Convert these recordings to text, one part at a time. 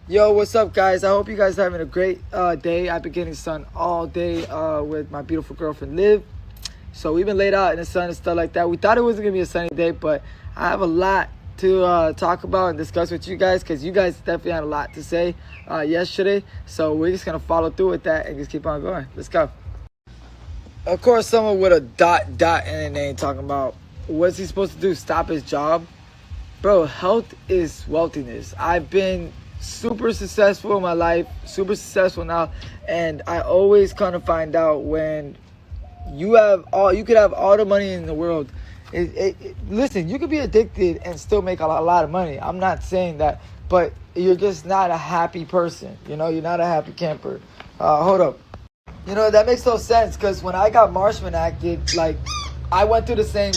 Yo, what's up, guys? I hope you guys are having a great day. I've been getting sun all day with my beautiful girlfriend, Liv. So we've been laid out in the sun and stuff like that. We thought it wasn't going to be a sunny day, but I have a lot to talk about and discuss with you guys because you guys definitely had a lot to say yesterday. So we're just going to follow through with that and just keep on going. Let's go. Of course, someone with a dot in their name talking about what's he supposed to do? Stop his job? Bro, health is wealthiness. I've been super successful in my life, super successful now, and I always kind of find out when you could have all the money in the world. Listen, you could be addicted and still make a lot of money. I'm not saying that, but you're just not a happy person. You're not a happy camper. Hold up. That makes no sense because when I got Marshman acted, like I went through the same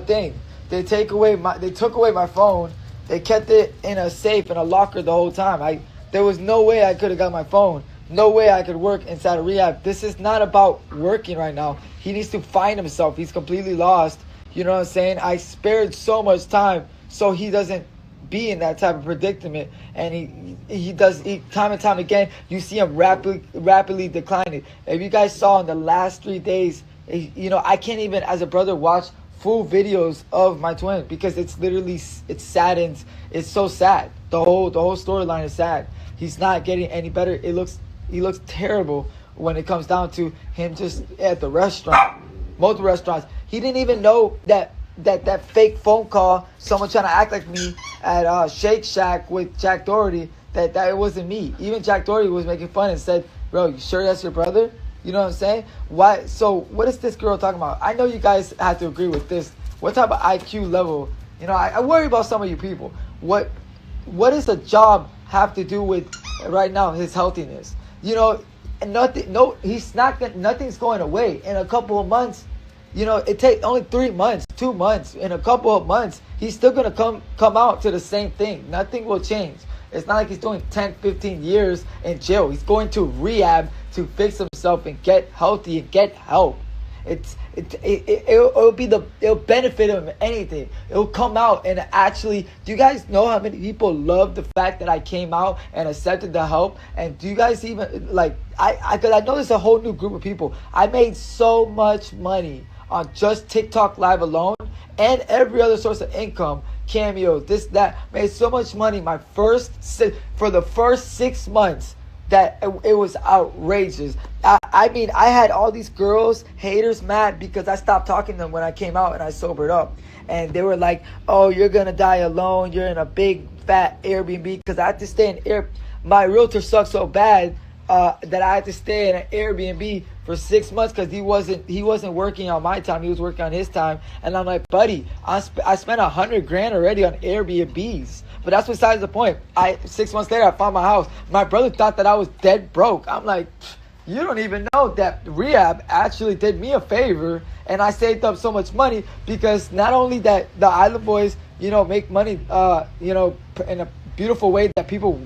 thing. They took away my phone. They kept it in a safe in a locker the whole time. There was no way I could have got my phone. No way I could work inside a rehab. This is not about working right now. He needs to find himself. He's completely lost. You know what I'm saying? I spared so much time so he doesn't be in that type of predicament. And he does time and time again. You see him rapidly declining. If you guys saw in the last 3 days, I can't even as a brother watch full videos of my twin because it saddens. It's so sad. The whole storyline is sad. He's not getting any better. He looks terrible when it comes down to him just at the restaurant, multiple restaurants. He didn't even know that fake phone call, someone trying to act like me at Shake Shack with Jack Doherty, that it wasn't me. Even Jack Doherty was making fun and said, "Bro, you sure that's your brother?" You know what I'm saying? Why? So what is this girl talking about? I know you guys have to agree with this. What type of IQ level? I worry about some of you people. What does the job have to do with right now his healthiness? Nothing. No, nothing's going away in a couple of months. It takes only 3 months, 2 months. In a couple of months, he's still gonna come out to the same thing. Nothing will change. It's not like he's doing 10, 15 years in jail. He's going to rehab to fix himself and get healthy and get help. It'll benefit him anything. It'll come out and actually. Do you guys know how many people love the fact that I came out and accepted the help? And do you guys even like? Because I know there's a whole new group of people. I made so much money on just TikTok Live alone and every other source of income. Cameo, this, that, made so much money for the first 6 months that it was outrageous. I mean, I had all these girls, haters, mad because I stopped talking to them when I came out and I sobered up. And they were like, "Oh, you're gonna die alone. You're in a big fat Airbnb." Because I had to stay in my realtor sucked so bad that I had to stay in an Airbnb for 6 months because he wasn't working on my time. He was working on his time. And I'm like, buddy, I spent $100,000 already on Airbnbs. But that's besides the point. 6 months later, I found my house. My brother thought that I was dead broke. I'm like, you don't even know that rehab actually did me a favor. And I saved up so much money because not only that the Island Boys, make money, in a beautiful way that people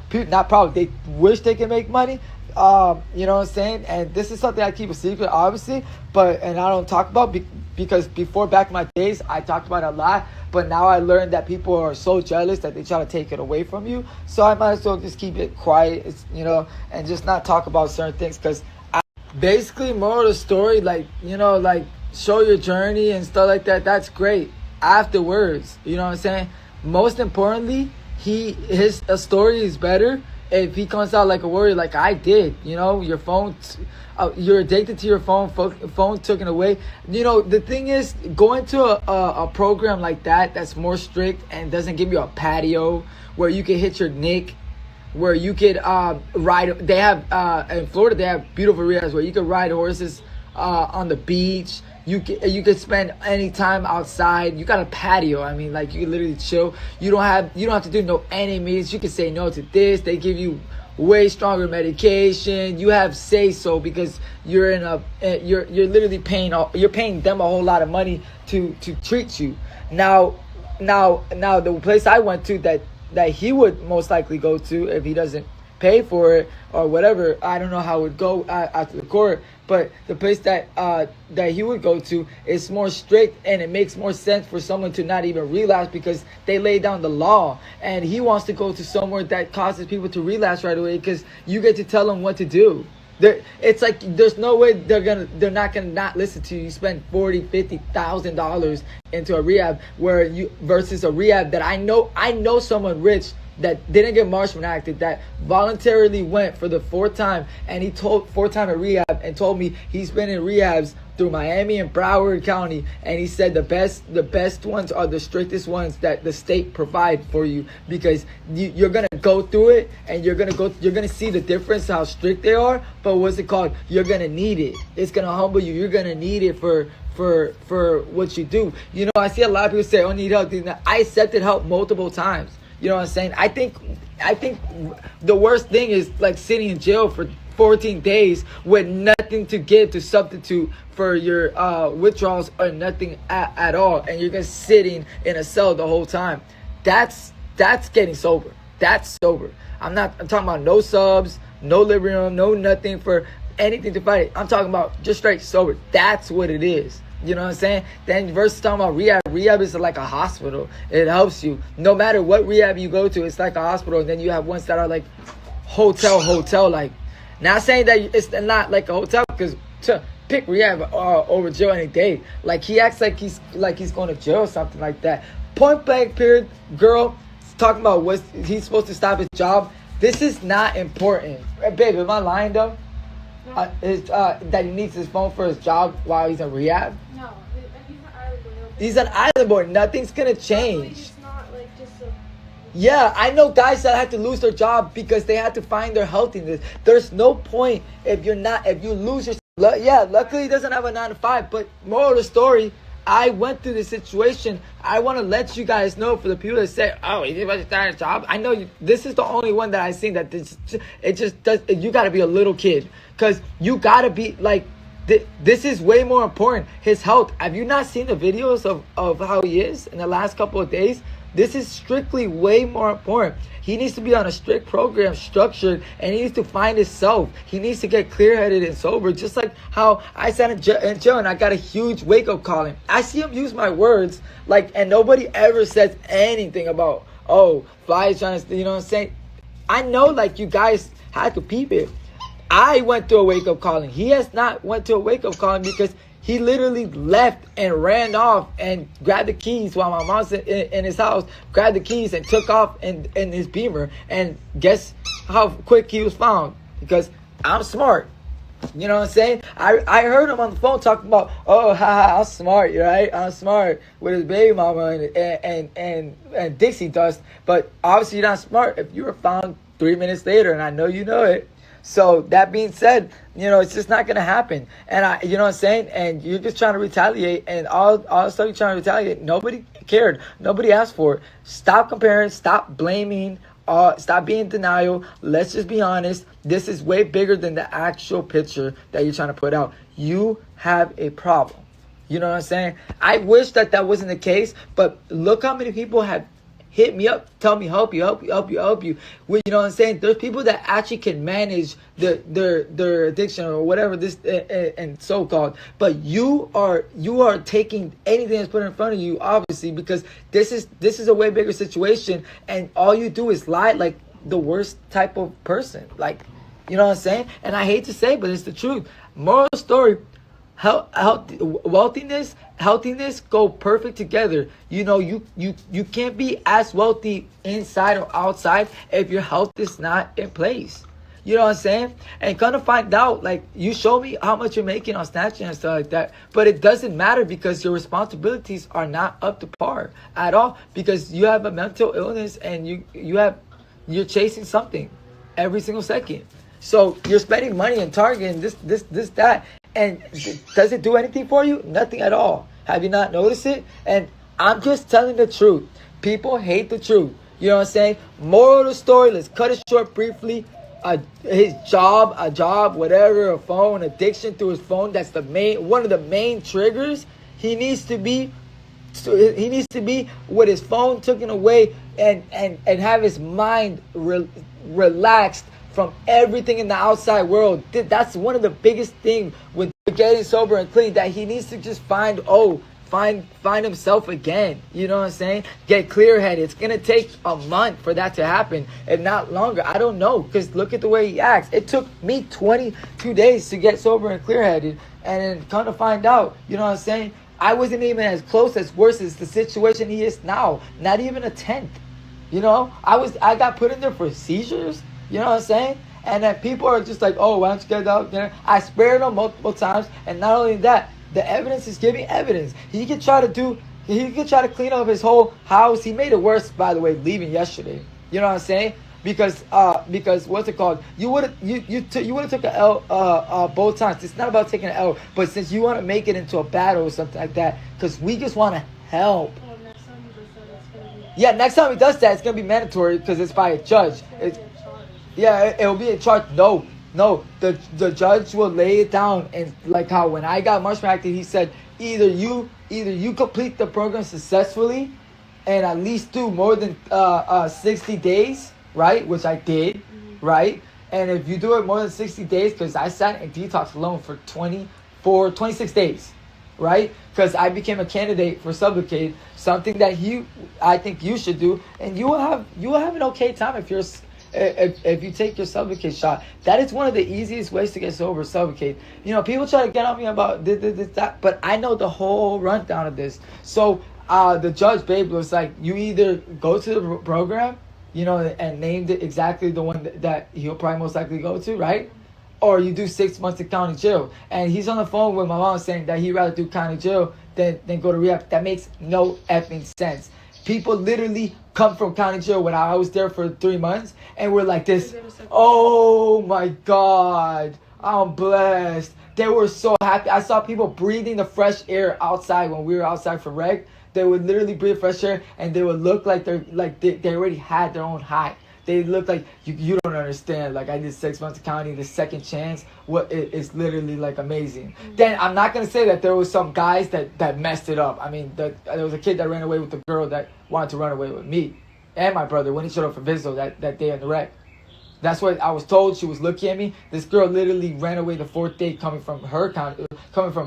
they wish they could make money. You know what I'm saying? And this is something I keep a secret, obviously, and I don't talk about because before, back in my days, I talked about it a lot, but now I learned that people are so jealous that they try to take it away from you. So I might as well just keep it quiet, and just not talk about certain things because basically, moral of the story, like show your journey and stuff like that. That's great. Afterwards, you know what I'm saying? Most importantly, his story is better if he comes out like a warrior, like I did. Your phone, you're addicted to your phone. Phone taken away. The thing is, going to a program like that's more strict and doesn't give you a patio where you can hit your nick, where you could ride. They have in Florida, they have beautiful rehabs where you can ride horses on the beach. You could spend any time outside. You got a patio. I mean, like you can literally chill. You don't have to do no enemies. You can say no to this. They give you way stronger medication. You have say so because you're literally paying them a whole lot of money to treat you. Now the place I went to that he would most likely go to if he doesn't pay for it or whatever. I don't know how it would go after the court, but the place that that he would go to is more strict, and it makes more sense for someone to not even relapse because they lay down the law. And he wants to go to somewhere that causes people to relapse right away because you get to tell them what to do. It's like there's no way they're not gonna not listen to you. You spend $40,000-$50,000 into a rehab where you versus a rehab that I know someone rich that didn't get Marshman acted, that voluntarily went for the fourth time, and he told fourth time at rehab and told me he's been in rehabs through Miami and Broward County, and he said the best ones are the strictest ones that the state provide for you because you're gonna go through it and you're gonna see the difference how strict they are. But what's it called? You're gonna need it. It's gonna humble you. You're gonna need it for what you do. You know, I see a lot of people say, "Oh, I need help." I accepted help multiple times. You know what I'm saying? I think the worst thing is like sitting in jail for 14 days with nothing to give to substitute for your withdrawals or nothing at all, and you're just sitting in a cell the whole time. That's getting sober. That's sober. I'm talking about no subs, no living room, no nothing for anything to fight it. I'm talking about just straight sober. That's what it is. You know what I'm saying? Then versus talking about rehab. Rehab is like a hospital. It helps you. No matter what rehab you go to, it's like a hospital. And then you have ones that are like hotel like. Not saying that it's not like a hotel, because to pick rehab over jail any day. Like he acts like he's going to jail or something like that. Point blank period. Girl talking about what he's supposed to stop his job. This is not important. Babe, am I lying though? No. That he needs his phone for his job while he's in rehab? No, he's an island boy. He's an island boy. Nothing's gonna change. It's not like just a... Yeah, I know guys that had to lose their job because they had to find their healthiness. There's no point if you lose your... Yeah, luckily he doesn't have a 9 to 5, but moral of the story, I went through this situation. I want to let you guys know, for the people that say, "Oh, he's about to start a job." I know this is the only one that I've seen that it just does. You got to be a little kid, because you got to be like, this is way more important. His health. Have you not seen the videos of how he is in the last couple of days? This is strictly way more important. He needs to be on a strict program, structured, and he needs to find himself. He needs to get clear-headed and sober, just like how I sat in jail and I got a huge wake-up calling. I see him use my words, like, and nobody ever says anything about, "Oh, Fly is trying to," you know what I'm saying? I know, like, you guys had to peep it. I went through a wake-up calling. He has not went to a wake-up calling because he literally left and ran off and grabbed the keys while my mom's in his house, grabbed the keys and took off in his Beamer. And guess how quick he was found? Because I'm smart. You know what I'm saying? I heard him on the phone talking about, "Oh, haha, I'm smart, right? I'm smart," with his baby mama and Dixie dust. But obviously you're not smart if you were found 3 minutes later, and I know you know it. So that being said, you know, it's just not going to happen. And you know what I'm saying? And you're just trying to retaliate, and all the stuff you're trying to retaliate, nobody cared. Nobody asked for it. Stop comparing. Stop blaming. Stop being in denial. Let's just be honest. This is way bigger than the actual picture that you're trying to put out. You have a problem. You know what I'm saying? I wish that wasn't the case, but look how many people have hit me up, tell me, help you. Well, you know what I'm saying? There's people that actually can manage their addiction or whatever this and so called. But you are taking anything that's put in front of you, obviously, because this is a way bigger situation, and all you do is lie like the worst type of person. Like, you know what I'm saying? And I hate to say, but it's the truth. Moral story. Wealthiness, healthiness go perfect together. You know, you can't be as wealthy inside or outside if your health is not in place. You know what I'm saying? And gonna find out, like, you show me how much you're making on Snapchat and stuff like that, but it doesn't matter because your responsibilities are not up to par at all, because you have a mental illness and you're chasing something every single second. So you're spending money in Target and this, that. And does it do anything for you? Nothing at all. Have you not noticed it? And I'm just telling the truth. People hate the truth. You know what I'm saying? Moral of the story, let's cut it short briefly. His job, whatever, a phone, addiction to his phone, that's one of the main triggers. He needs to be So he needs to be with his phone taken away and have his mind relaxed from everything in the outside world. That's one of the biggest things with getting sober and clean, that he needs to just find himself again. You know what I'm saying? Get clear headed. It's gonna take a month for that to happen, and not longer. I don't know, because look at the way he acts. It took me 22 days to get sober and clear headed, and then come to find out, you know what I'm saying, I wasn't even as close as worse as the situation he is now. Not even a tenth. You know, I got put in there for seizures. You know what I'm saying? And then people are just like, oh, why don't you get out there? I spared him multiple times, and not only that, the evidence is giving evidence. He could try to clean up his whole house. He made it worse, by the way, leaving yesterday. You know what I'm saying? Because what's it called? You would have took an L both times. It's not about taking an L, but since you want to make it into a battle or something like that, because we just want to help. Well, next time he does that, it's gonna be. Yeah, next time he does that, it's gonna be mandatory because it's by a judge. It'll be a charge. No, the judge will lay it down, and like how when I got marshmallow acted, he said either you complete the program successfully, and at least do more than 60 days, right? Which I did, right? And if you do it more than 60 days, because I sat in detox alone for 26 days, right? Because I became a candidate for Sublocade, something that I think you should do, and you will have an okay time if you take your Sublocade shot. That is one of the easiest ways to get sober, Sublocade. You know, people try to get on me about this, that, but I know the whole rundown of this. So the judge, babe, was like, you either go to the program, you know, and named it exactly the one that he'll probably most likely go to, right? Or you do 6 months in county jail. And he's on the phone with my mom saying that he'd rather do county jail than go to rehab. That makes no effing sense. People literally come from county jail when I was there for 3 months, and we're like this, oh my God, I'm blessed. They were so happy. I saw people breathing the fresh air outside when we were outside for rec. They would literally breathe fresh air, and they would look like they already had their own high. They look like, you don't understand. Like, I did 6 months of county, the second chance. It's literally like amazing. Then I'm not gonna say that there was some guys that messed it up. I mean, there was a kid that ran away with the girl that wanted to run away with me and my brother when he showed up for Vizzo that day in the wreck. That's what I was told. She was looking at me. This girl literally ran away the fourth day coming from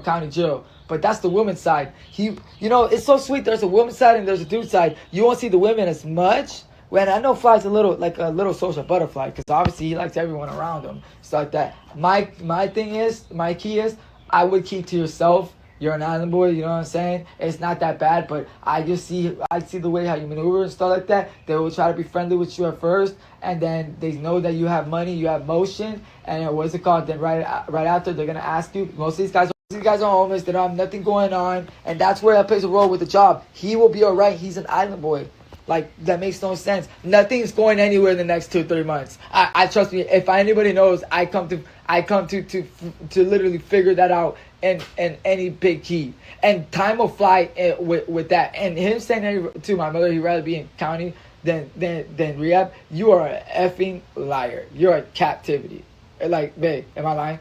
county jail. But that's the woman's side. You know, it's so sweet. There's a woman's side and there's a dude's side. You won't see the women as much. When I know Fly's a little social butterfly, because obviously he likes everyone around him. It's like that. My key is, I would keep to yourself. You're an island boy, you know what I'm saying? It's not that bad, but I see the way how you maneuver and stuff like that. They will try to be friendly with you at first, and then they know that you have money, you have motion, and what's it called? Then right after, they're gonna ask you. Most of these guys are homeless. They don't have nothing going on, and that's where that plays a role with the job. He will be all right. He's an island boy. Like, that makes no sense. Nothing's going anywhere in the next 2-3 months. I trust me. If anybody knows, I come to literally figure that out in any big key. And time will fly with that. And him saying to my mother he'd rather be in county than rehab. You are an effing liar. You're in captivity. Like, babe, am I lying?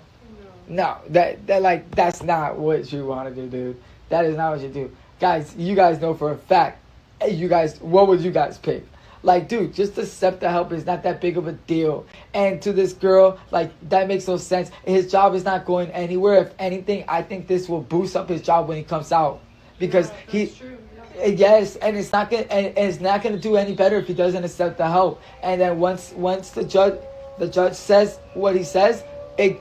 No. That's not what you want to do, dude. That is not what you do, guys. You guys know for a fact. Hey, you guys, what would you guys pick? Like, dude, just accept the help is not that big of a deal. And to this girl, like, that makes no sense. His job is not going anywhere. If anything, I think this will boost up his job when he comes out. Because yes, and it's not gonna do any better if he doesn't accept the help. And then once the judge says what he says,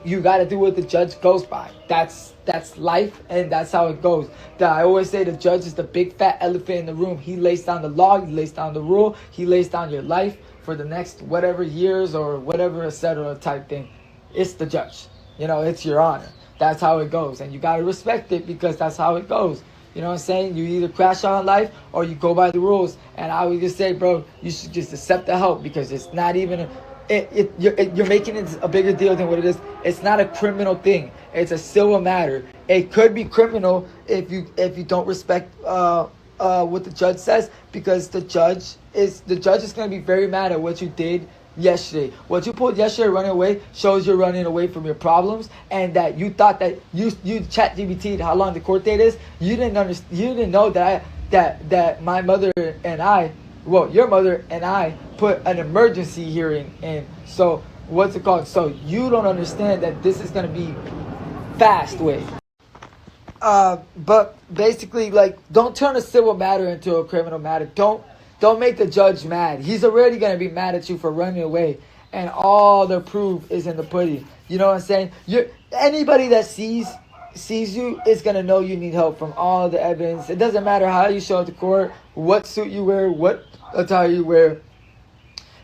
you got to do what the judge goes by. That's life, and that's how it goes. I always say the judge is the big fat elephant in the room. He lays down the law, he lays down the rule, he lays down your life for the next whatever years or whatever, etc. type thing. It's the judge. You know, it's your honor. That's how it goes, and you got to respect it because that's how it goes. You know what I'm saying? You either crash on life or you go by the rules. And I would just say, bro, you should just accept the help because it's not even you're making it a bigger deal than what it is. It's not a criminal thing. It's a civil matter. It could be criminal if you don't respect what the judge says, because the judge is going to be very mad at what you did yesterday. What you pulled yesterday, running away, shows you're running away from your problems, and that you thought that you chat GBT'd how long the court date is. You didn't know that that my mother and I, well, your mother and I put an emergency hearing in. So what's it called? So you don't understand that this is gonna be fast way. But basically, like, don't turn a civil matter into a criminal matter. Don't make the judge mad. He's already gonna be mad at you for running away, and all the proof is in the pudding. You know what I'm saying? Anybody that sees you is gonna know you need help from all the evidence. It doesn't matter how you show up to court, what suit you wear, what attire you wear.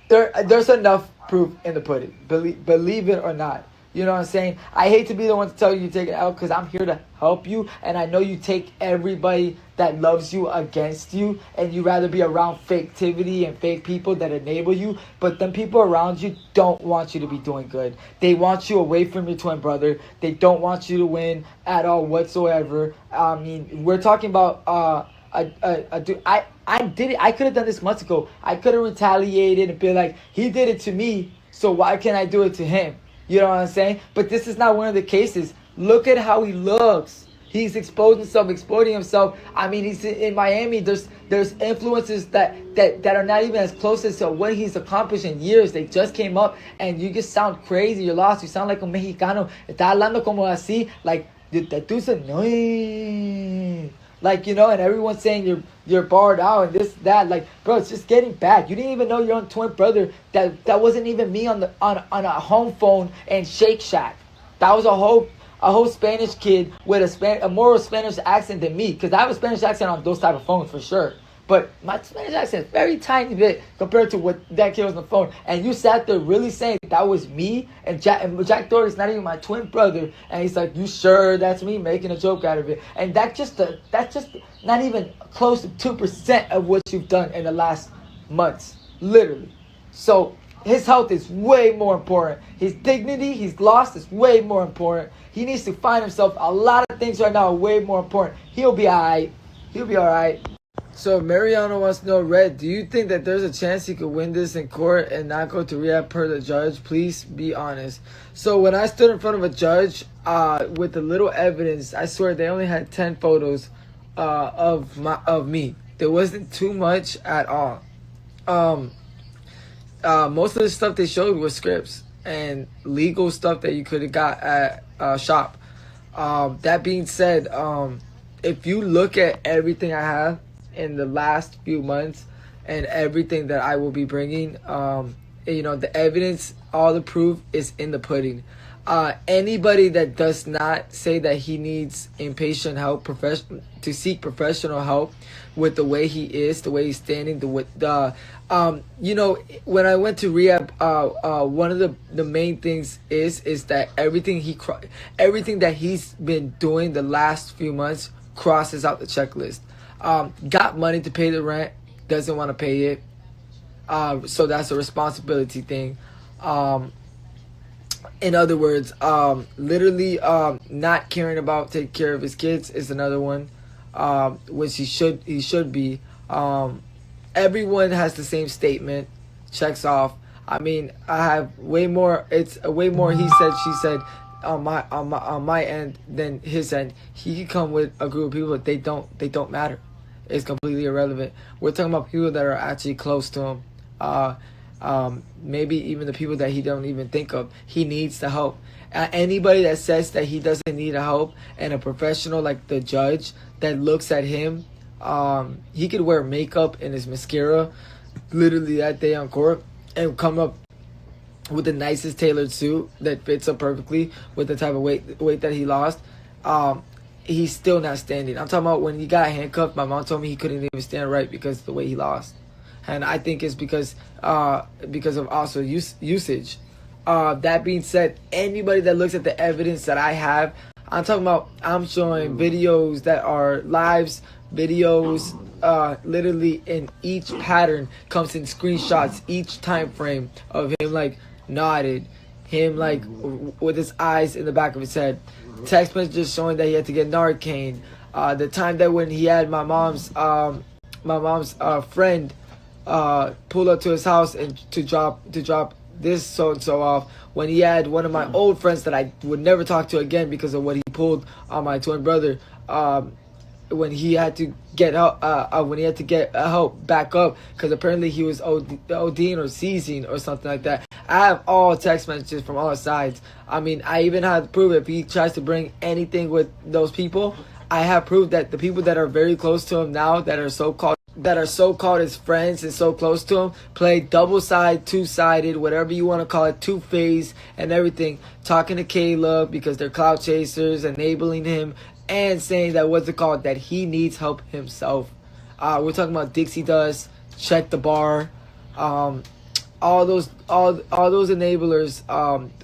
There's enough proof in the pudding. Believe it or not. You know what I'm saying? I hate to be the one to tell you to take it out because I'm here to help you. And I know you take everybody that loves you against you. And you rather be around faketivity and fake people that enable you. But them people around you don't want you to be doing good. They want you away from your twin brother. They don't want you to win at all whatsoever. I mean, we're talking about I did it. I could have done this months ago. I could have retaliated and been like, he did it to me, so why can't I do it to him? You know what I'm saying? But this is not one of the cases. Look at how he looks. He's exposing himself, exploiting himself. I mean, he's in Miami. There's influences that are not even as close as to what he's accomplished in years. They just came up, and you just sound crazy. You're lost. You sound like a Mexicano. Está hablando como así, like that dude's annoying. Like, you know, and everyone's saying you're barred out and this, that. Like, bro, it's just getting bad. You didn't even know your own twin brother. That wasn't even me on a home phone and Shake Shack. That was a whole Spanish kid with a more Spanish accent than me. Because I have a Spanish accent on those type of phones for sure. But my Spanish accent is very tiny bit compared to what that kid was on the phone. And you sat there really saying that was me, and Jack Doherty's not even my twin brother. And he's like, you sure that's me, making a joke out of it. And that's just not even close to 2% of what you've done in the last months. Literally. So his health is way more important. His dignity, he's lost, is way more important. He needs to find himself. A lot of things right now are way more important. He'll be alright. He'll be alright. So Mariano wants to know, Red, do you think that there's a chance he could win this in court and not go to rehab per the judge? Please be honest. So when I stood in front of a judge with the little evidence, I swear they only had 10 photos of me. There wasn't too much at all. Most of the stuff they showed was scripts and legal stuff that you could have got at shop. That being said, if you look at everything I have in the last few months and everything that I will be bringing, you know, the evidence, all the proof is in the pudding. Anybody that does not say that he needs inpatient help, to seek professional help with the way he is, the way he's standing, you know, when I went to rehab, one of the main things is that everything that he's been doing the last few months crosses out the checklist. Got money to pay the rent, doesn't want to pay it. So that's a responsibility thing. In other words, literally not caring about taking care of his kids is another one, which he should be. Everyone has the same statement, checks off. I mean, I have way more. It's way more he said, she said on my end than his end. He could come with a group of people, but they don't matter. It's completely irrelevant. We're talking about people that are actually close to him. Maybe even the people that he don't even think of. He needs the help. Anybody that says that he doesn't need a help, and a professional like the judge that looks at him, he could wear makeup and his mascara literally that day on court and come up with the nicest tailored suit that fits up perfectly with the type of weight that he lost. He's still not standing. I'm talking about when he got handcuffed, my mom told me he couldn't even stand right because of the way he lost. And I think it's because of also usage. That being said, anybody that looks at the evidence that I have, I'm showing videos that are lives, videos, literally in each pattern comes in screenshots, each time frame of him like nodded, him like with his eyes in the back of his head, text messages showing that he had to get Narcan, the time that when he had my mom's friend pull up to his house and to drop this so and so off, when he had one of my old friends that I would never talk to again because of what he pulled on my twin brother, when he had to get help, when he had to get help back up, because apparently he was ODing or seizing or something like that. I have all text messages from all sides. I mean, I even have proof if he tries to bring anything with those people. I have proof that the people that are very close to him now, that are so called his friends and so close to him, play double side, two-sided, whatever you want to call it, two-phase and everything, talking to Caleb because they're clout chasers, enabling him, and saying that that he needs help himself. We're talking about Dixie Dust, Check the Bar, all those enablers,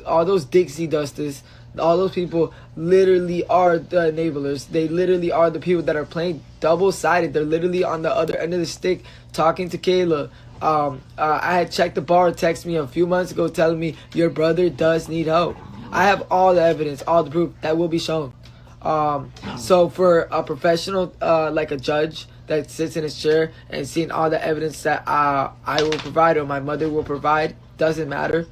all those Dixie Dusters, all those people literally are the enablers. They literally are the people that are playing double-sided. They're literally on the other end of the stick talking to Kayla. I had Checked the Bar text me a few months ago telling me your brother does need help. I have all the evidence, all the proof that will be shown. So for a professional, like a judge that sits in his chair and seeing all the evidence that I will provide or my mother will provide, doesn't matter.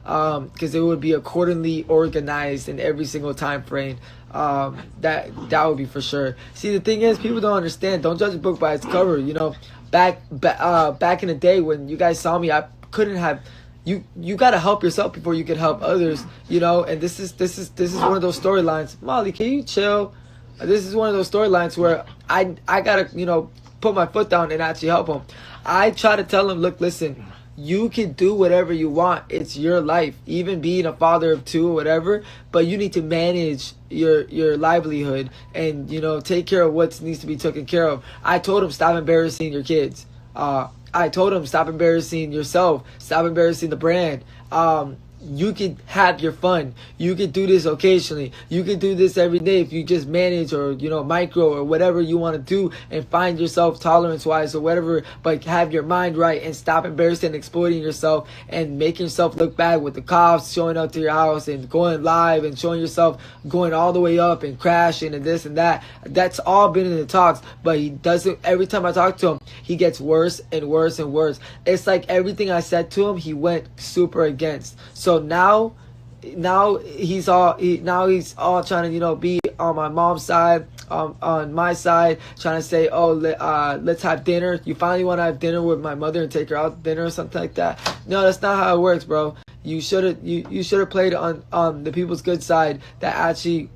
Because it would be accordingly organized in every single time frame. That would be for sure. See, the thing is, people don't understand. Don't judge a book by its cover. You know, back in the day when you guys saw me, I couldn't have. You gotta help yourself before you can help others. You know, and this is one of those storylines. Molly, can you chill? This is one of those storylines where I gotta put my foot down and actually help him. I try to tell him, look, listen. You can do whatever you want. It's your life. Even being a father of two or whatever, but you need to manage your livelihood and take care of what needs to be taken care of. I told him stop embarrassing your kids. I told him stop embarrassing yourself. Stop embarrassing the brand. You can have your fun. You can do this occasionally. You can do this every day if you just manage or micro or whatever you want to do and find yourself tolerance wise or whatever, but have your mind right and stop embarrassing and exploiting yourself and making yourself look bad with the cops showing up to your house and going live and showing yourself going all the way up and crashing and this and that. That's all been in the talks, but he doesn't. Every time I talk to him, he gets worse and worse and worse. It's like everything I said to him, he went super against. So now he's all trying to be on my mom's side, on my side, trying to say, oh, let's have dinner. You finally want to have dinner with my mother and take her out to dinner or something like that. No, that's not how it works, bro. You should have played on the people's good side that actually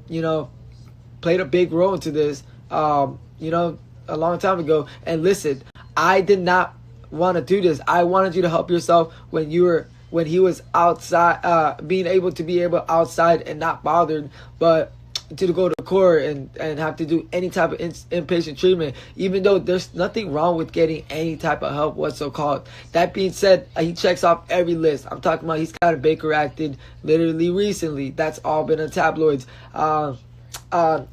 played a big role into this a long time ago. And listen, I did not want to do this. I wanted you to help yourself when he was outside, being able outside and not bothered, but to go to court and have to do any type of inpatient treatment, even though there's nothing wrong with getting any type of help whatsoever. That being said, he checks off every list. I'm talking about he's got a Baker acted literally recently. That's all been in tabloids. An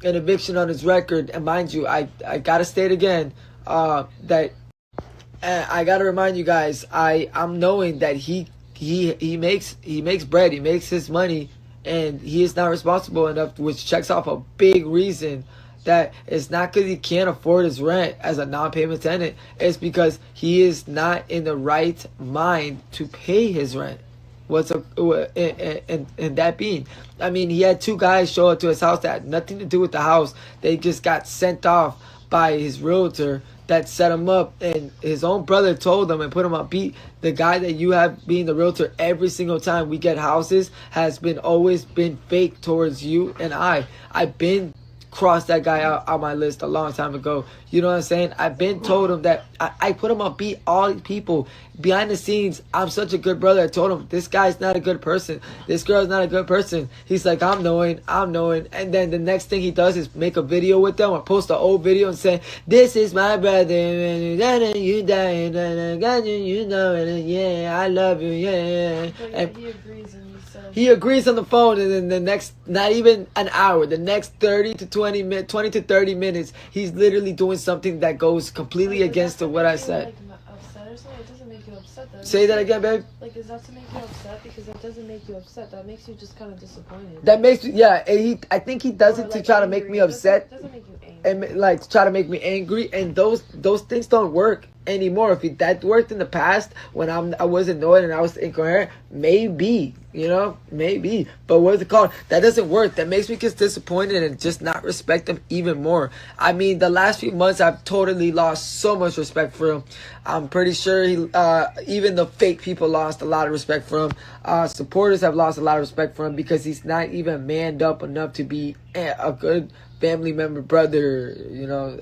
eviction on his record. And mind you, I gotta state again that I gotta remind you guys, I'm knowing that he makes bread, he makes his money, and he is not responsible enough, which checks off a big reason that it's not because he can't afford his rent as a non-payment tenant. It's because he is not in the right mind to pay his rent. And that being, I mean, he had two guys show up to his house that had nothing to do with the house. They just got sent off by his realtor that set him up, and his own brother told him and put him on beat. The guy that you have being the realtor every single time we get houses has always been fake towards you and I. I've been crossed that guy out on my list a long time ago. You know what I'm saying? I've been told him that I put him on beat all these people behind the scenes. I'm such a good brother. I told him this guy's not a good person. This girl's not a good person. He's like, I'm knowing. And then the next thing he does is make a video with them or post an old video and say, this is my brother and you dying and I got you know it, yeah, I love you, yeah. But And he agrees and he says he agrees on the phone, and then the next, not even an hour, the next 20 to 30 minutes, he's literally doing something that goes completely against what I said. Like, upset or something? It doesn't make you upset. That Say that again, babe. Like, is that to make you upset? Because that doesn't make you upset. That makes you just kind of disappointed. That makes me, yeah. And I think he does Or, it to like, try to make angry. me upset It doesn't make you angry. and like try to make me angry. And those things don't work. anymore. If that worked in the past when I wasn't knowing and I was incoherent, maybe, maybe. But what's it called? That doesn't work. That makes me just disappointed and just not respect him even more. I mean, the last few months I've totally lost so much respect for him. I'm pretty sure even the fake people lost a lot of respect for him. Supporters have lost a lot of respect for him because he's not even manned up enough to be a good family member, brother,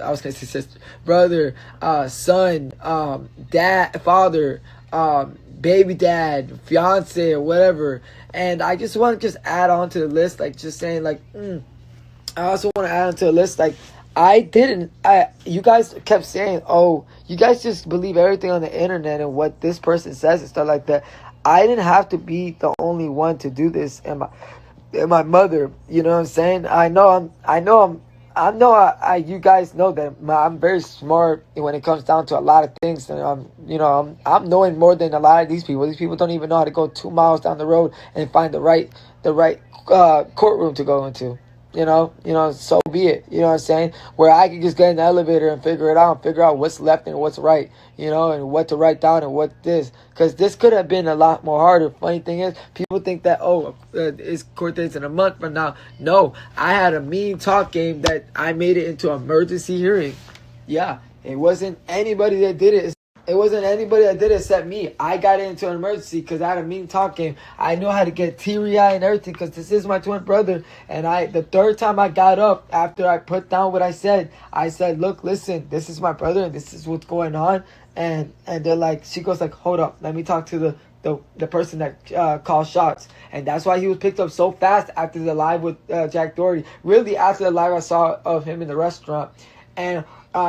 I was gonna say sister, brother, son, dad, father, baby dad, fiance, or whatever. And I just want to just add on to the list, like just saying like, I also want to add on to the list, like, you guys kept saying, oh, you guys just believe everything on the internet and what this person says and stuff like that. I didn't have to be the only one to do this, and my mother, you know what I'm saying? You guys know that I'm very smart when it comes down to a lot of things. And I'm knowing more than a lot of these people. These people don't even know how to go 2 miles down the road and find the right courtroom to go into. So be it. You know what I'm saying? Where I can just get in the elevator and figure it out and figure out what's left and what's right, and what to write down and what this. Because this could have been a lot more harder. Funny thing is, people think that, it's court dates in a month from now. No, I had a mean talk game that I made it into an emergency hearing. Yeah, it wasn't anybody that did it. It wasn't anybody that did it except me. I got into an emergency because I had a mean talk game. I know how to get teary-eyed and everything because this is my twin brother. And the third time I got up after I put down what I said, look, listen, this is my brother and this is what's going on. And they're like, she goes like, hold up, let me talk to the person that calls shots. And that's why he was picked up so fast after the live with Jack Doherty. Really, after the live I saw of him in the restaurant. And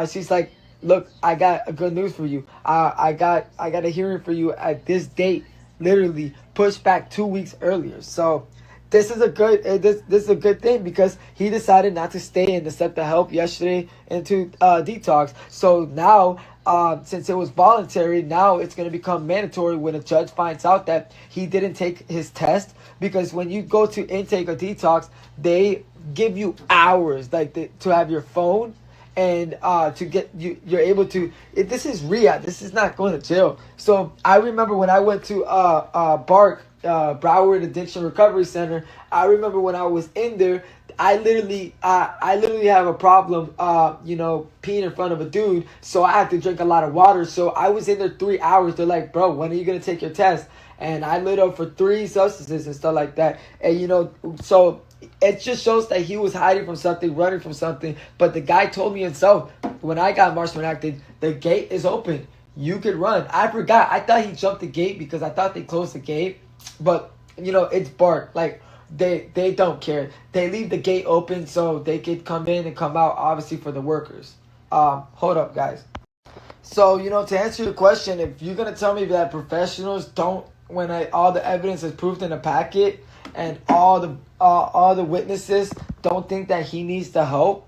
she's like, look, I got a good news for you. I got a hearing for you at this date, literally pushed back 2 weeks earlier. So this is a good this is a good thing because he decided not to stay and accept the help yesterday into detox. So now, since it was voluntary, now it's going to become mandatory when a judge finds out that he didn't take his test. Because when you go to intake or detox, they give you hours to have your phone. And to get you're able to. This is rehab. This is not going to jail. So I remember when I went to BARC, Broward Addiction Recovery Center. I remember when I was in there, I literally have a problem, peeing in front of a dude. So I had to drink a lot of water. So I was in there 3 hours. They're like, bro, when are you gonna take your test? And I lit up for 3 substances and stuff like that. And so. It just shows that he was hiding from something, running from something. But the guy told me himself, when I got Marshman acted, the gate is open. You could run. I forgot. I thought he jumped the gate because I thought they closed the gate. But, it's BARC. Like, they don't care. They leave the gate open so they could come in and come out, obviously, for the workers. Hold up, guys. So, to answer your question, if you're going to tell me that professionals don't, when all the evidence is proved in a packet, and all the witnesses don't think that he needs the help,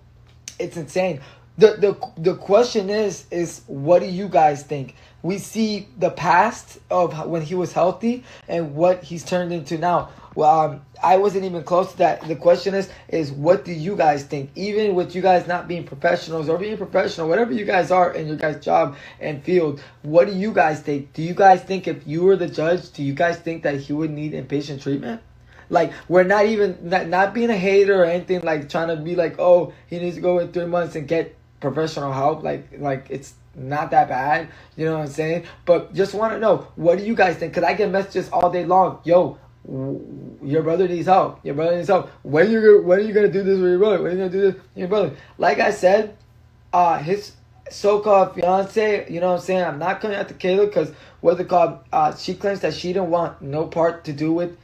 it's insane. The question is what do you guys think? We see the past of when he was healthy and what he's turned into now. Well, I wasn't even close to that. The question is what do you guys think? Even with you guys not being professionals or being professional, whatever you guys are in your guys' job and field, what do you guys think? Do you guys think if you were the judge, do you guys think that he would need inpatient treatment? Like, we're not even, not being a hater or anything, like, trying to be like, oh, he needs to go in 3 months and get professional help. Like it's not that bad. You know what I'm saying? But just want to know, what do you guys think? Because I get messages all day long. Yo, your brother needs help. Your brother needs help. When are you going to do this with your brother? When are you going to do this with your brother? Like I said, his so-called fiance, you know what I'm saying? I'm not coming out to Kayla because what's it called? She claims that she didn't want no part to do with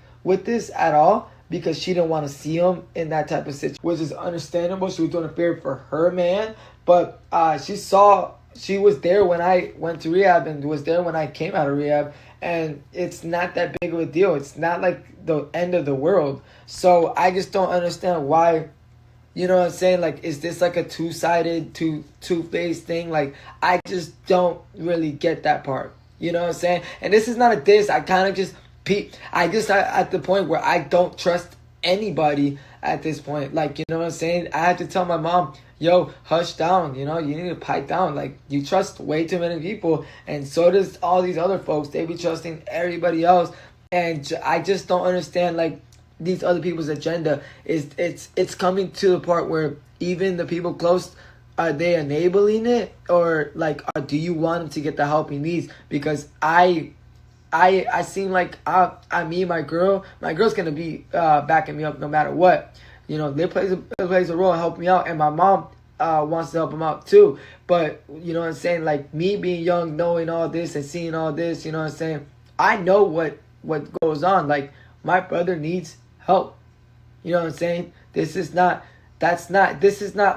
this at all because she didn't want to see him in that type of situation, which is understandable. She was doing a favor for her man, but she was there when I went to rehab and was there when I came out of rehab, and it's not that big of a deal. It's not like the end of the world. So I just don't understand why, you know what I'm saying? Like, is this like a two-sided, two-faced thing? Like, I just don't really get that part. You know what I'm saying? And this is not a diss. I kind of just at the point where I don't trust anybody at this point. Like, you know what I'm saying? I had to tell my mom, yo, hush down, you know, you need to pipe down. Like, you trust way too many people, and so does all these other folks. They be trusting everybody else, and I just don't understand, like, these other people's agenda. It's coming to the part where even the people close, are they enabling it, or like, do you want him to get the help he needs? Because I seem like my girl's gonna be backing me up no matter what. You know, it plays a role in helping me out, and my mom wants to help him out too. But you know what I'm saying, like, me being young, knowing all this and seeing all this, you know what I'm saying, I know what goes on. Like, my brother needs help. You know what I'm saying? This is not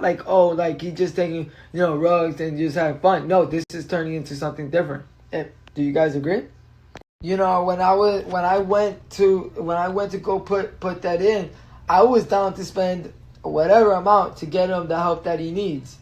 like, oh, like, he just taking, you know, rugs and just having fun. No, this is turning into something different. Do you guys agree? You know, when I went to go put that in, I was down to spend whatever amount to get him the help that he needs.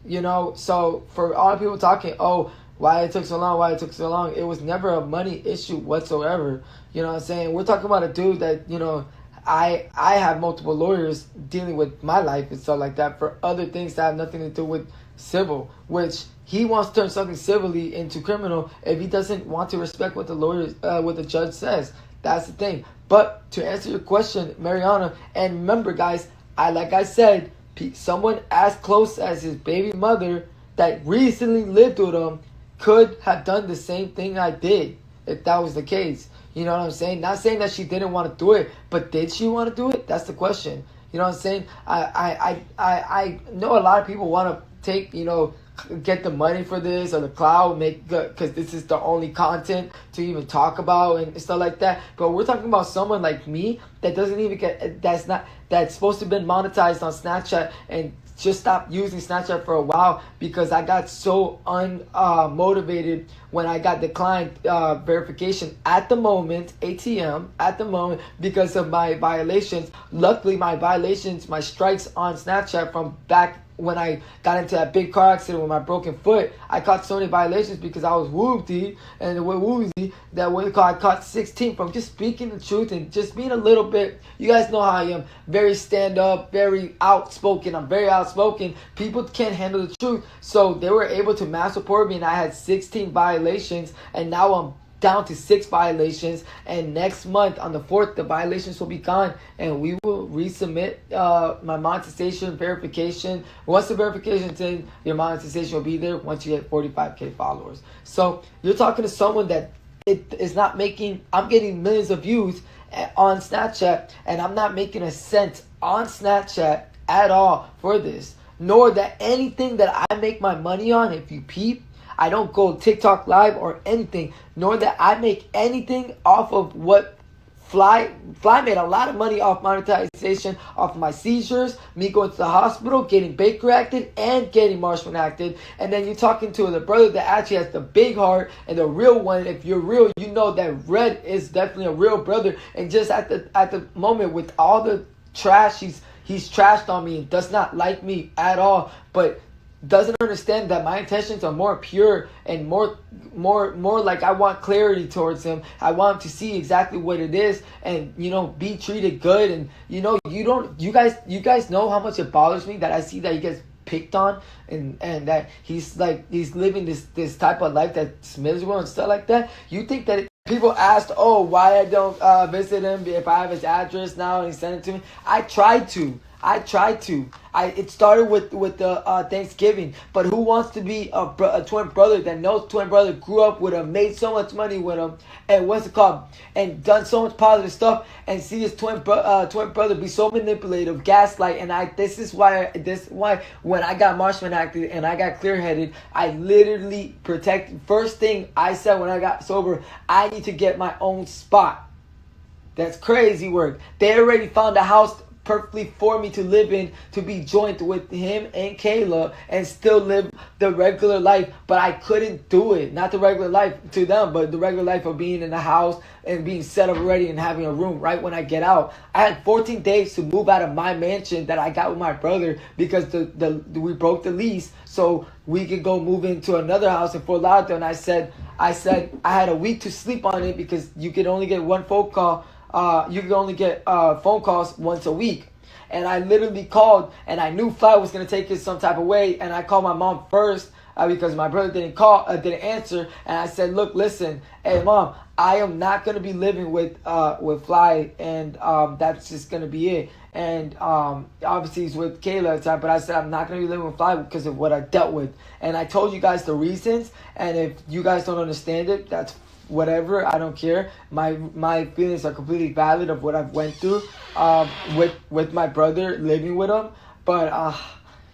You know, so for all the people talking, oh, why it took so long, it was never a money issue whatsoever. You know what I'm saying? We're talking about a dude that, you know, I have multiple lawyers dealing with my life and stuff like that for other things that have nothing to do with civil, which he wants to turn something civilly into criminal if he doesn't want to respect what what the judge says. That's the thing. But to answer your question, Mariana, and remember, guys, like I said, someone as close as his baby mother that recently lived with him could have done the same thing I did if that was the case. You know what I'm saying? Not saying that she didn't want to do it, but did she want to do it? That's the question. You know what I'm saying? I know a lot of people want to take, you know, get the money for this or the cloud, because this is the only content to even talk about and stuff like that. But we're talking about someone like me that doesn't even that's supposed to have been monetized on Snapchat and just stopped using Snapchat for a while because I got so unmotivated when I got declined verification at the moment, ATM, at the moment, because of my violations. Luckily, my strikes on Snapchat from back when I got into that big car accident with my broken foot, I caught so many violations because I was woozy, and with woozy, I caught 16 from just speaking the truth and just being a little bit, you guys know how I am, very stand up, very outspoken. I'm very outspoken. People can't handle the truth. So they were able to mass report me, and I had 16 violations, and now I'm down to 6 violations, and next month on the 4th the violations will be gone, and we will resubmit my monetization verification. Once the verification's in, your monetization will be there once you hit 45k followers. So you're talking to someone that it is not making, I'm getting millions of views on Snapchat, and I'm not making a cent on Snapchat at all for this, nor that anything that I make my money on, if you peep, I don't go TikTok live or anything, nor that I make anything off of what Fly made a lot of money off monetization, off my seizures, me going to the hospital, getting Baker acted, and getting Marshman acted. And then you're talking to the brother that actually has the big heart and the real one. If you're real, you know that Red is definitely a real brother. And just at the moment with all the trash, he's trashed on me and does not like me at all, but doesn't understand that my intentions are more pure and more like I want clarity towards him. I want him to see exactly what it is and, you know, be treated good. And, you know, you guys know how much it bothers me that I see that he gets picked on and that he's living this type of life that's miserable and stuff like that. You think that people asked, oh, why I don't visit him if I have his address now and he sent it to me. I tried to. It started with the Thanksgiving, but who wants to be a twin brother that knows twin brother, grew up with him, made so much money with him, and and done so much positive stuff, and see his twin brother be so manipulative, gaslight, and this is why when I got Marshman acted and I got clear headed, I literally protected. First thing I said when I got sober, I need to get my own spot. That's crazy work. They already found a house perfectly for me to live in, to be joined with him and Kayla and still live the regular life, but I couldn't do it. Not the regular life to them, but the regular life of being in the house and being set up already and having a room right when I get out. I had 14 days to move out of my mansion that I got with my brother because we broke the lease so we could go move into another house in Fort Lauderdale. And I said I had a week to sleep on it because you could only get one phone call you can only get phone calls once a week. And I literally called, and I knew Fly was gonna take it some type of way, and I called my mom first because my brother didn't answer, and I said, "Look, listen, hey mom, I am not gonna be living with Fly, and that's just gonna be it." And obviously he's with Kayla at the time, but I said I'm not gonna be living with Fly because of what I dealt with, and I told you guys the reasons. And if you guys don't understand it, that's whatever. I don't care. My feelings are completely valid of what I've went through with my brother living with him. But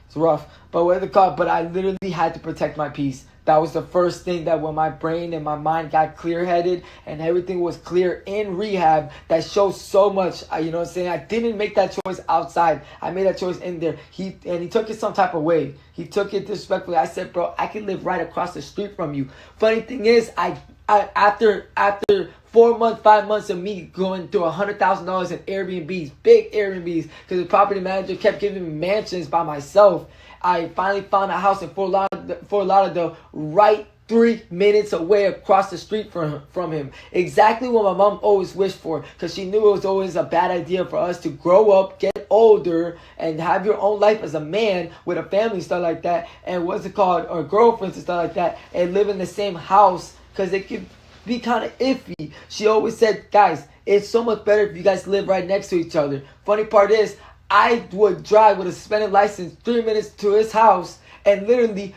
it's rough. But what the call? But I literally had to protect my peace. That was the first thing, that when my brain and my mind got clear-headed and everything was clear in rehab, that shows so much. You know what I'm saying? I didn't make that choice outside. I made that choice in there. He took it some type of way. He took it disrespectfully. I said, bro, I can live right across the street from you. Funny thing is, I after 4 months, 5 months of me going through $100,000 in Airbnbs, big Airbnbs, because the property manager kept giving me mansions by myself, I finally found a house in Fort Lauderdale, right 3 minutes away across the street from him. Exactly what my mom always wished for, because she knew it was always a bad idea for us to grow up, get older, and have your own life as a man with a family, stuff like that, and or girlfriends and stuff like that, and live in the same house, because it could be kind of iffy. She always said, guys, it's so much better if you guys live right next to each other. Funny part is, I would drive with a suspended license 3 minutes to his house and literally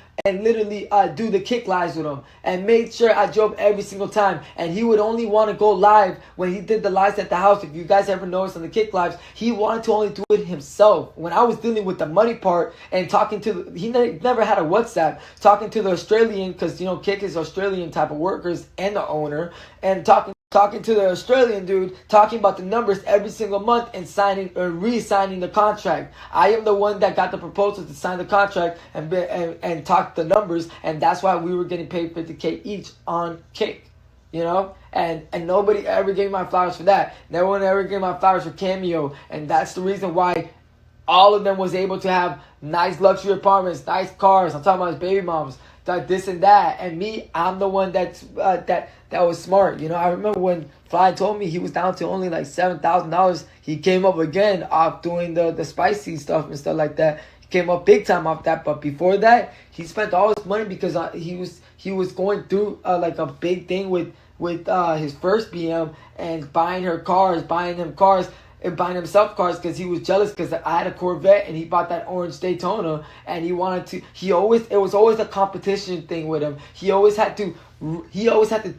do the kick lives with him, and made sure I drove every single time. And he would only want to go live when he did the lives at the house. If you guys ever noticed on the kick lives, he wanted to only do it himself. When I was dealing with the money part and talking to he never had a WhatsApp, talking to the Australian, because you know Kick is Australian type of workers and the owner, and talking to the Australian dude, talking about the numbers every single month and signing or re-signing the contract. I am the one that got the proposal to sign the contract and talk the numbers, and that's why we were getting paid $50K each on Kick, you know. And nobody ever gave my flowers for that. No one ever gave my flowers for Cameo, and that's the reason why all of them was able to have nice luxury apartments, nice cars. I'm talking about his baby moms, this and that. And me, I'm the one that was smart. You know, I remember when Fly told me he was down to only like $7,000. He came up again off doing the spicy stuff and stuff like that. He came up big time off that. But before that, he spent all his money because he was going through like a big thing with his first BM, and buying him cars. And buying himself cars because he was jealous because I had a Corvette and he bought that orange Daytona, and it was always a competition thing with him. He always had to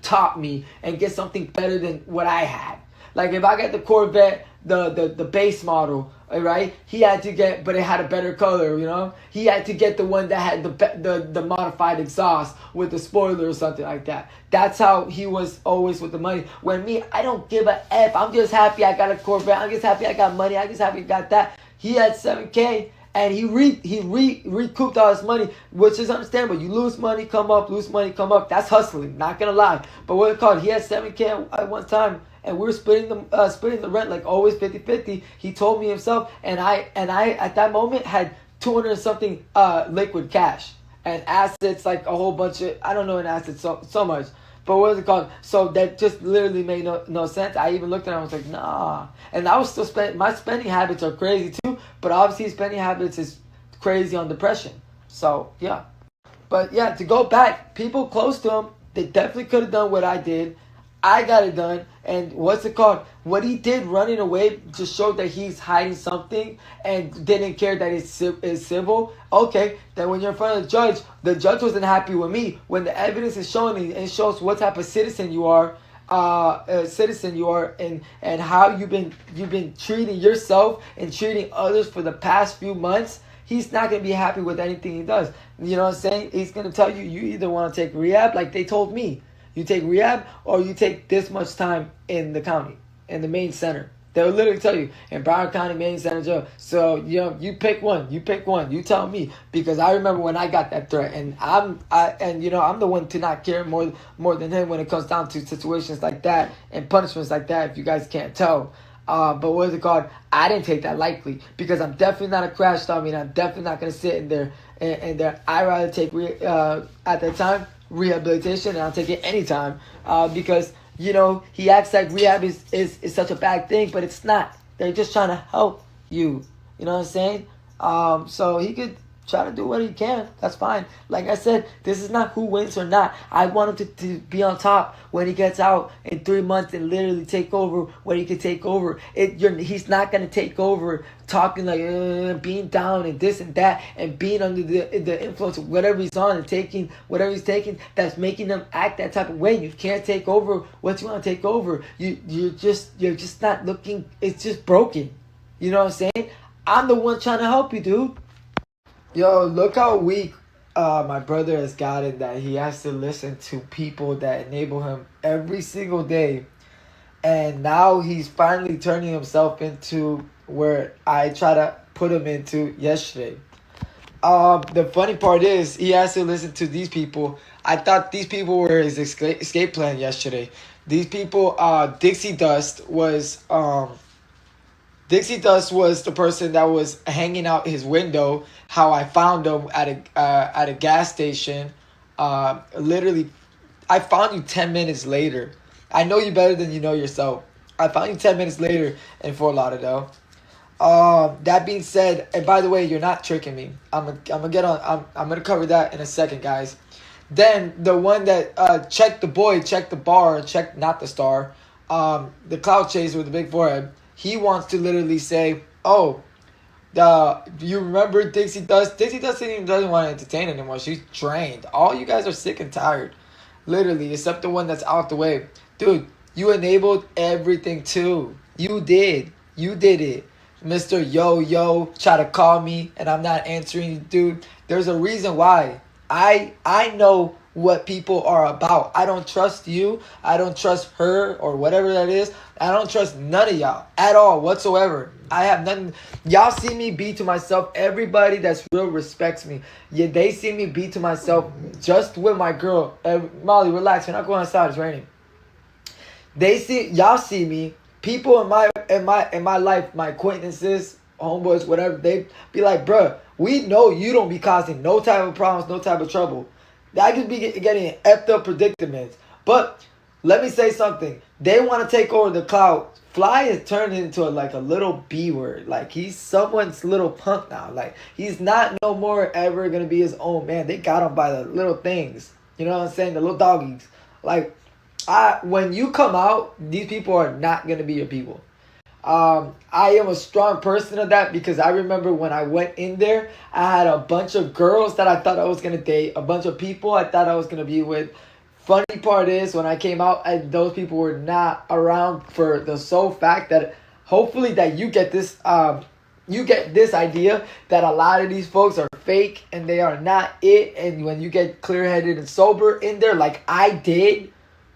top me and get something better than what I had. Like if I got the Corvette, the base model, right? He had to get, but it had a better color, you know? He had to get the one that had the modified exhaust with the spoiler or something like that. That's how he was always with the money. When me, I don't give a F. I'm just happy I got a Corvette. I'm just happy I got money. I'm just happy I got that. He had $7K. And he recouped all his money, which is understandable. You lose money, come up, lose money, come up. That's hustling, not gonna lie. But what it called, he had $7K at one time, and we were splitting the rent like always 50-50. He told me himself, and I at that moment had 200 and something liquid cash and assets, like a whole bunch of, I don't know in assets so much. But what is it called? So that just literally made no sense. I even looked at it and I was like, nah. And I was still spending. My spending habits are crazy too. But obviously spending habits is crazy on depression. So, yeah. But yeah, to go back, people close to him, they definitely could have done what I did. I got it done. And what's it called? What he did running away just showed that he's hiding something and didn't care that it's civil. Okay, then when you're in front of the judge wasn't happy with me. When the evidence is showing, it shows what type of citizen you are, and how you've been treating yourself and treating others for the past few months. He's not going to be happy with anything he does. You know what I'm saying? He's going to tell you either want to take rehab, like they told me. You take rehab, or you take this much time in the county, in the main center. They'll literally tell you, in Broward County Main Center Jail. So, you know, you pick one. You tell me. Because I remember when I got that threat. And I'm the one to not care more than him when it comes down to situations like that and punishments like that, if you guys can't tell. But what is it called? I didn't take that lightly, because I'm definitely not a crash dummy, and I'm definitely not going to sit in there. And I'd rather take, at that time, rehabilitation, and I'll take it anytime, because he acts like rehab is such a bad thing, but it's not. They're just trying to help you. You know what I'm saying? So he could try to do what he can. That's fine. Like I said, this is not who wins or not. I want him to be on top when he gets out in 3 months and literally take over when he can take over. He's not going to take over talking like being down and this and that and being under the influence of whatever he's on and taking whatever he's taking that's making them act that type of way. You can't take over what you want to take over. You're just not looking. It's just broken. You know what I'm saying? I'm the one trying to help you, dude. Yo, look how weak my brother has gotten, that he has to listen to people that enable him every single day. And now he's finally turning himself into where I try to put him into yesterday. The funny part is he has to listen to these people. I thought these people were his escape plan yesterday. These people, Dixie Dust was the person that was hanging out his window. How I found him at a gas station. Literally, I found you 10 minutes later. I know you better than you know yourself. I found you 10 minutes later in Fort Lauderdale. That being said, and by the way, you're not tricking me. I'm gonna cover that in a second, guys. Then the one that checked the bar, checked not the star. The cloud chaser with the big forehead. He wants to literally say, "Oh, you remember Dixie Dust? Dixie Dust doesn't want to entertain anymore. She's drained. All you guys are sick and tired, literally, except the one that's out the way, dude. You enabled everything too. You did it, Mr. Yo. Try to call me and I'm not answering you, dude. There's a reason why. I know what people are about. I don't trust you. I don't trust her or whatever that is. I don't trust none of y'all at all whatsoever. I have nothing. Y'all see me be to myself. Everybody that's real respects me. Yeah, they see me be to myself just with my girl. Molly, relax. We're not going outside. It's raining. Y'all see me. People in my life, my acquaintances, homeboys, whatever, they be like, bruh, we know you don't be causing no type of problems, no type of trouble. I could be getting effed up predicaments. But let me say something. They want to take over the cloud. Fly is turned into a little B word. Like, he's someone's little punk now. Like, he's not no more ever going to be his own man. They got him by the little things. You know what I'm saying? The little doggies. Like, when you come out, these people are not going to be your people. I am a strong person of that because I remember when I went in there, I had a bunch of girls that I thought I was going to date, a bunch of people I thought I was going to be with. Funny part is when I came out, those people were not around for the sole fact that hopefully that you get this idea that a lot of these folks are fake and they are not it. And when you get clear-headed and sober in there like I did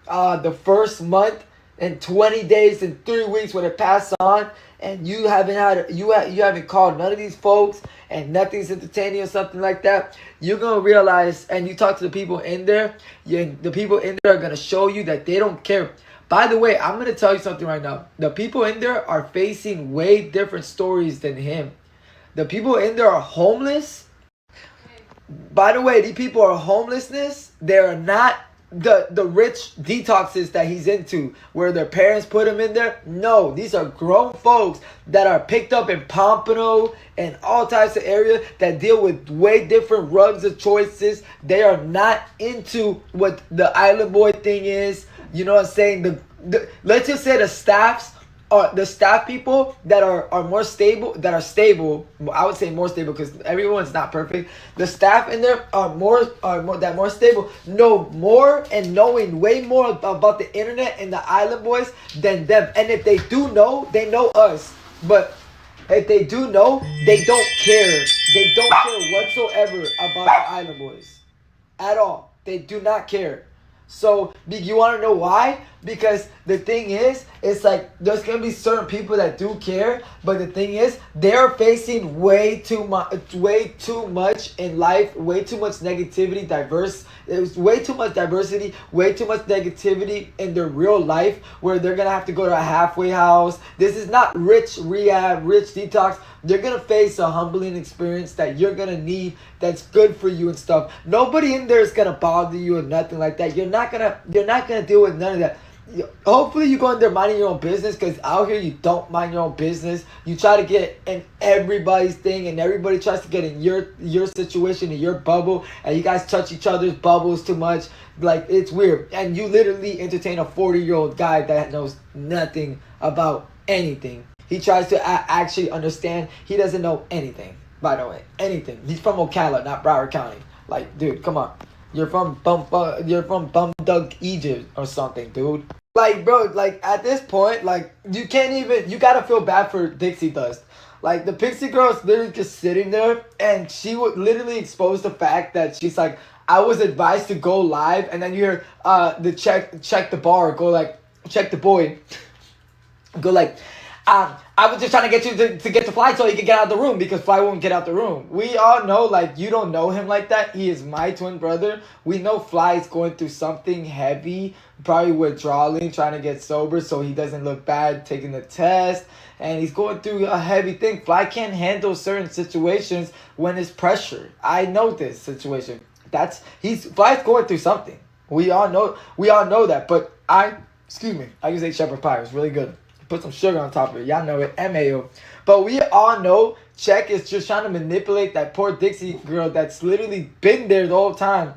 the first month, and 20 days and 3 weeks when it passed on, and you haven't called none of these folks, and nothing's entertaining or something like that, you're gonna realize, and you talk to the people in there, the people in there are gonna show you that they don't care. By the way, I'm gonna tell you something right now. The people in there are facing way different stories than him. The people in there are homeless. By the way, these people are homelessness. They are not the rich detoxes that he's into where their parents put him in there. No, these are grown folks that are picked up in Pompano and all types of areas that deal with way different rugs of choices. They are not into what the island boy thing is. You know what I'm saying? Let's just say the staff people that are more stable, I would say more stable because everyone's not perfect. The staff in there are more stable, know more and knowing way more about the internet and the island boys than them. And if they do know, they know us. But if they do know, they don't care. They don't care whatsoever about the island boys at all. They do not care. So, you want to know why? Because the thing is, it's like there's going to be certain people that do care, but the thing is, they're facing way too much in life, way too much negativity, there's way too much diversity, way too much negativity in their real life where they're going to have to go to a halfway house. This is not rich rehab, rich detox. They're going to face a humbling experience that you're going to need that's good for you and stuff. Nobody in there is going to bother you or nothing like that. You're not going to deal with none of that. hopefully you go in there minding your own business, because out here you don't mind your own business. You try to get in everybody's thing, and everybody tries to get in your situation, in your bubble, and you guys touch each other's bubbles too much. Like, it's weird. And you literally entertain a 40-year-old guy that knows nothing about anything. He tries to actually understand. He doesn't know anything, by the way. Anything. He's from Ocala, not Broward County. Like, dude, come on. You're from Bumdug, Egypt or something, dude. Like, bro, like, at this point, like, you gotta feel bad for Dixie Dust. Like, the Pixie girl is literally just sitting there, and she would literally expose the fact that she's like, I was advised to go live, and then you hear the check the bar, go like, check the boy, go like, I was just trying to get you to get to Fly so he could get out of the room, because Fly won't get out the room. We all know, like, you don't know him like that. He is my twin brother. We know Fly is going through something heavy, probably withdrawing, trying to get sober so he doesn't look bad taking the test. And he's going through a heavy thing. Fly can't handle certain situations when it's pressure. I know this situation. Fly's going through something. We all know that. But I just ate shepherd pie. It was really good. Put some sugar on top of it. Y'all know it. MAO. But we all know Check is just trying to manipulate that poor Dixie girl that's literally been there the whole time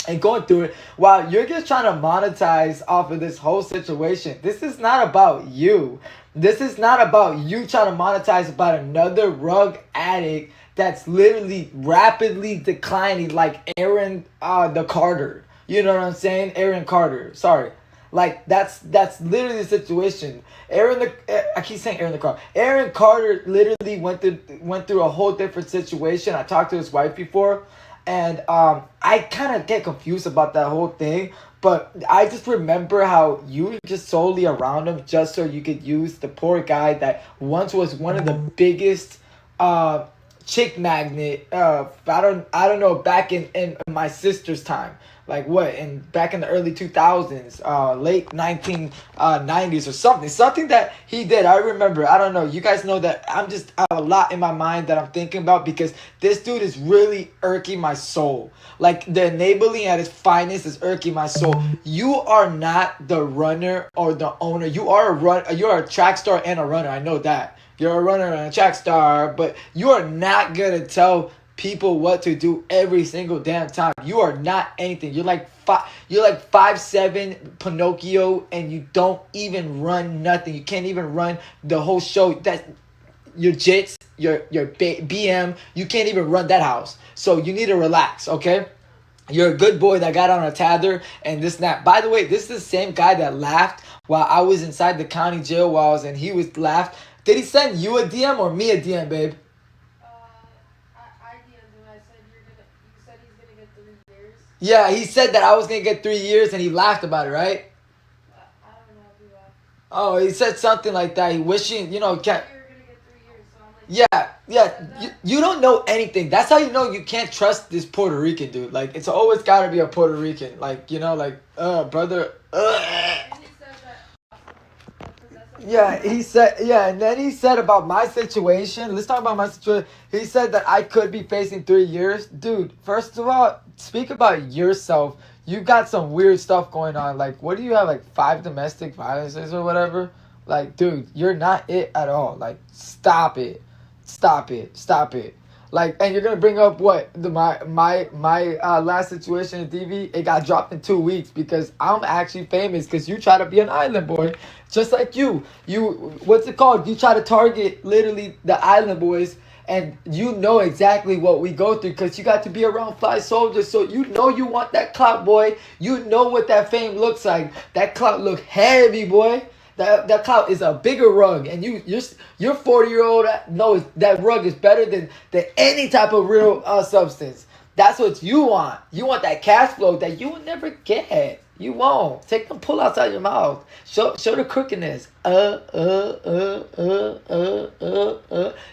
and going through it, while you're just trying to monetize off of this whole situation. This is not about you. This is not about you trying to monetize about another rug addict that's literally rapidly declining, like Aaron the Carter. You know what I'm saying? Aaron Carter. Sorry. Like, that's literally the situation. I keep saying Aaron the Carter. Aaron Carter literally went through a whole different situation. I talked to his wife before, and I kind of get confused about that whole thing. But I just remember how you were just solely around him just so you could use the poor guy that once was one of the biggest chick magnet. I don't know, back in my sister's time. Like what? Back in the early 2000s, late 1990s or something. Something that he did. I remember. I don't know. You guys know that I have a lot in my mind that I'm thinking about, because this dude is really irking my soul. Like, the enabling at its finest is irking my soul. You are not the runner or the owner. You're a track star and a runner. I know that. You're a runner and a track star, but you are not gonna tell people what to do every single damn time. You are not anything. You're like 5'7" Pinocchio, and you don't even run nothing. You can't even run the whole show. That your jits, your BM, you can't even run that house. So you need to relax, okay? You're a good boy that got on a tether and this and that. By the way, this is the same guy that laughed while I was inside the county jail walls, and he was laughed. Did he send you a DM or me a DM, babe? Yeah, he said that I was going to get 3 years, and he laughed about it, right? I don't know if he laughed. Oh, he said something like that. He wishing, can't... You were going to get 3 years, so I'm like... Yeah. You don't know anything. That's how you know you can't trust this Puerto Rican dude. Like, it's always got to be a Puerto Rican. Like, brother... And then he said about my situation. Let's talk about my situation. He said that I could be facing 3 years. Dude, first of all, speak about yourself. You got some weird stuff going on. Like, what do you have, like 5 domestic violences or whatever? Like, dude, you're not it at all. Like, stop it. Like, and you're gonna bring up what my last situation in TV. It got dropped in 2 weeks because I'm actually famous. Because you try to be an island boy, just like you. What's it called? You try to target literally the island boys, and you know exactly what we go through because you got to be around Fly Soldiers. So you know you want that clout, boy. You know what that fame looks like. That clout look heavy, boy. That clout is a bigger rug, and your 40-year-old knows that rug is better than any type of real substance. That's what you want. You want that cash flow that you will never get. You won't. Take them pull outside your mouth. Show the crookedness.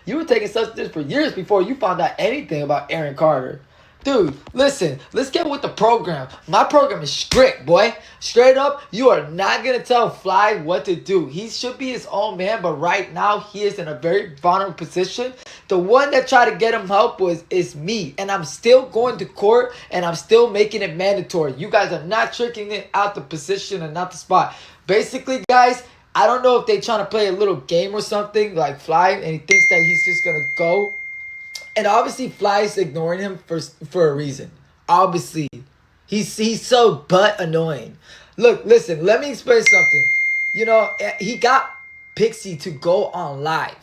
You were taking substances for years before you found out anything about Aaron Carter. Dude, listen, let's get with the program. My program is strict, boy. Straight up, you are not going to tell Fly what to do. He should be his own man, but right now he is in a very vulnerable position The one that tried to get him help is me, and I'm still going to court, and I'm still making it mandatory. You guys are not tricking it out the position and not the spot. Basically, guys, I don't know if they trying to play a little game or something like Fly, and he thinks that he's just gonna go. And obviously, Fly is ignoring him for a reason. Obviously, he's so butt annoying. Look, listen, let me explain something. You know, he got Pixie to go on live.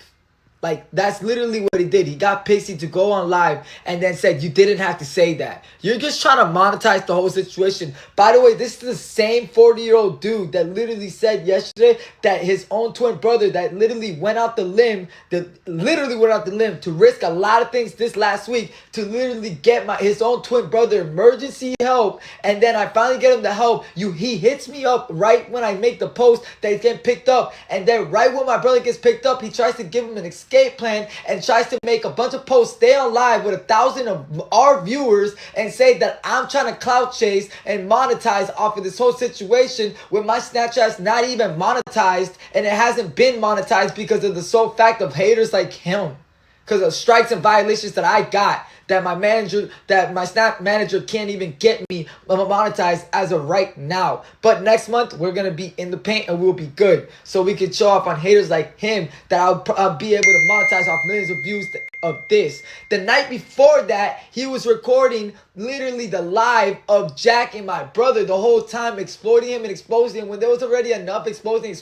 Like, that's literally what he did. He got Pixie to go on live and then said, you didn't have to say that. You're just trying to monetize the whole situation. By the way, this is the same 40-year-old dude that literally said yesterday that his own twin brother that literally went out the limb, to risk a lot of things this last week to literally get his own twin brother emergency help. And then I finally get him the help. He hits me up right when I make the post that he's getting picked up. And then right when my brother gets picked up, he tries to give him an escape plan and tries to make a bunch of posts, stay on live with 1,000 of our viewers and say that I'm trying to clout chase and monetize off of this whole situation when my Snapchat's not even monetized, and it hasn't been monetized because of the sole fact of haters like him, because of strikes and violations that I got, that my Snap manager can't even get me monetized as of right now. But next month, we're going to be in the paint and we'll be good. So we can show off on haters like him that I'll be able to monetize off millions of views of this. The night before that, he was recording literally the live of Jack and my brother the whole time, exploiting him and exposing him when there was already enough exposing.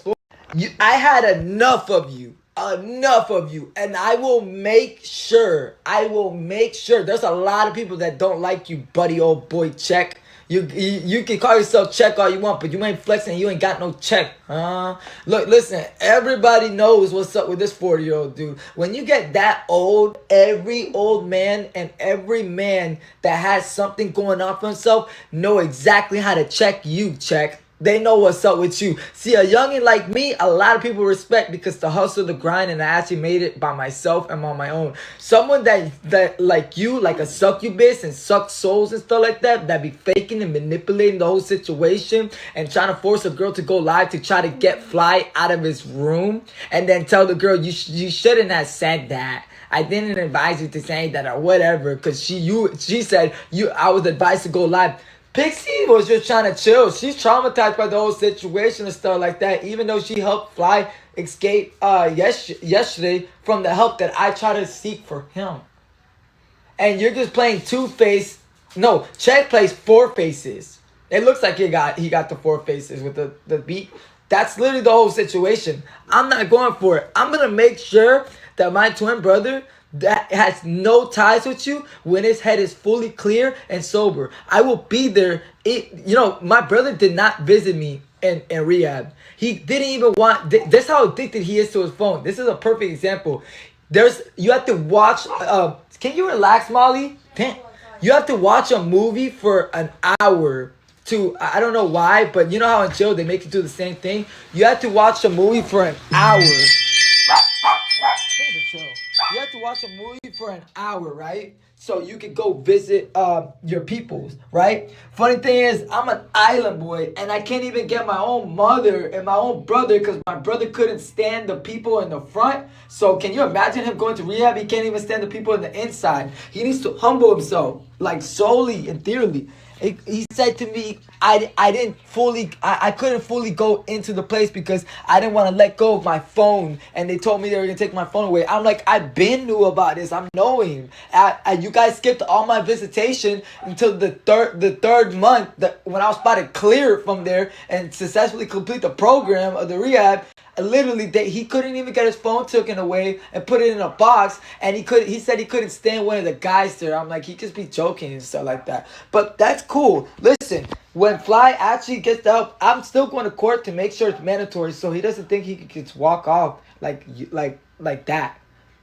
I had enough of you. And I will make sure there's a lot of people that don't like you, buddy old boy Check. You can call yourself Check all you want, but you ain't flexing, you ain't got no check, huh? Look, listen, everybody knows what's up with this 40-year-old dude. When you get that old, every old man and every man that has something going on for himself know exactly how to check you, Check. They know what's up with you. See, a youngin' like me, a lot of people respect because the hustle, the grind, and I actually made it by myself and on my own. Someone that like you, like a succubus and suck souls and stuff like that be faking and manipulating the whole situation and trying to force a girl to go live to try to get Fly out of his room and then tell the girl, you shouldn't have said that. I didn't advise you to say that or whatever, because she said I was advised to go live. Pixie was just trying to chill. She's traumatized by the whole situation and stuff like that, even though she helped Fly escape yesterday from the help that I try to seek for him. And you're just playing two-face. No, Check plays four faces. It looks like he got the four faces with the beat. That's literally the whole situation. I'm not going for it. I'm going to make sure that my twin brother that has no ties with you when his head is fully clear and sober. I will be there. My brother did not visit me in rehab. He didn't even want. That's how addicted he is to his phone. This is a perfect example. You have to watch. Can you relax, Molly? You have to watch a movie for an hour. I don't know why, but you know how in jail they make you do the same thing? You have to watch a movie for an hour. You have to watch a movie for an hour, right? So you can go visit your peoples, right? Funny thing is, I'm an island boy, and I can't even get my own mother and my own brother because my brother couldn't stand the people in the front. So can you imagine him going to rehab? He can't even stand the people in the inside. He needs to humble himself, like solely and theoretically. He said to me, I couldn't fully go into the place because I didn't want to let go of my phone, and they told me they were gonna take my phone away. I'm like, I been knew about this. I'm knowing. You guys skipped all my visitation until the third month when I was about to clear from there and successfully complete the program of the rehab. Literally, he couldn't even get his phone taken away and put it in a box, and he said he couldn't stand one of the guys there. I'm like, he just be joking and stuff like that. But that's cool. Listen, when Fly actually gets the help, I'm still going to court to make sure it's mandatory, so he doesn't think he can just walk off like that.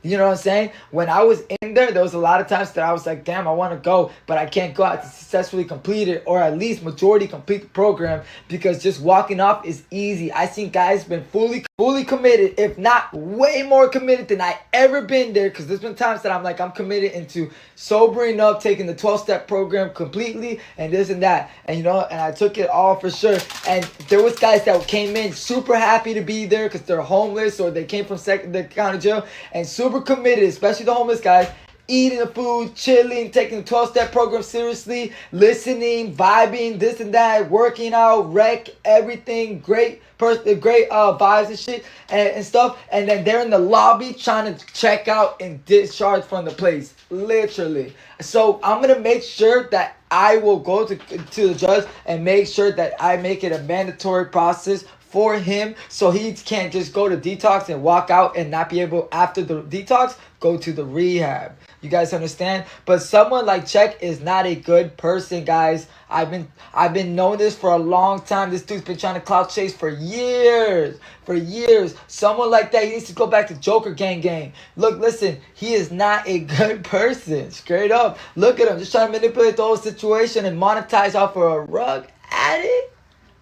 You know what I'm saying? When I was in there was a lot of times that I was like, damn, I want to go, but I can't go out to successfully complete it, or at least majority complete the program, because just walking off is easy. I seen guys been fully committed, if not way more committed than I ever been there, because there's been times that I'm like, I'm committed into sobering up, taking the 12-step program completely, and this and that, and I took it all for sure. And there was guys that came in super happy to be there because they're homeless or they came from the county jail, and super super committed, especially the homeless guys, eating the food, chilling, taking the 12-step program seriously, listening, vibing, this and that, working out, rec, everything, great vibes and shit and stuff. And then they're in the lobby trying to check out and discharge from the place, literally. So I'm gonna make sure that I will go to the judge and make sure that I make it a mandatory process for him, so he can't just go to detox and walk out and not be able, after the detox, go to the rehab. You guys understand? But someone like Check is not a good person, guys. I've been knowing this for a long time. This dude's been trying to clout chase for years. For years. Someone like that, he needs to go back to Joker gang. Look, listen, he is not a good person. Straight up. Look at him. Just trying to manipulate the whole situation and monetize off of a rug addict.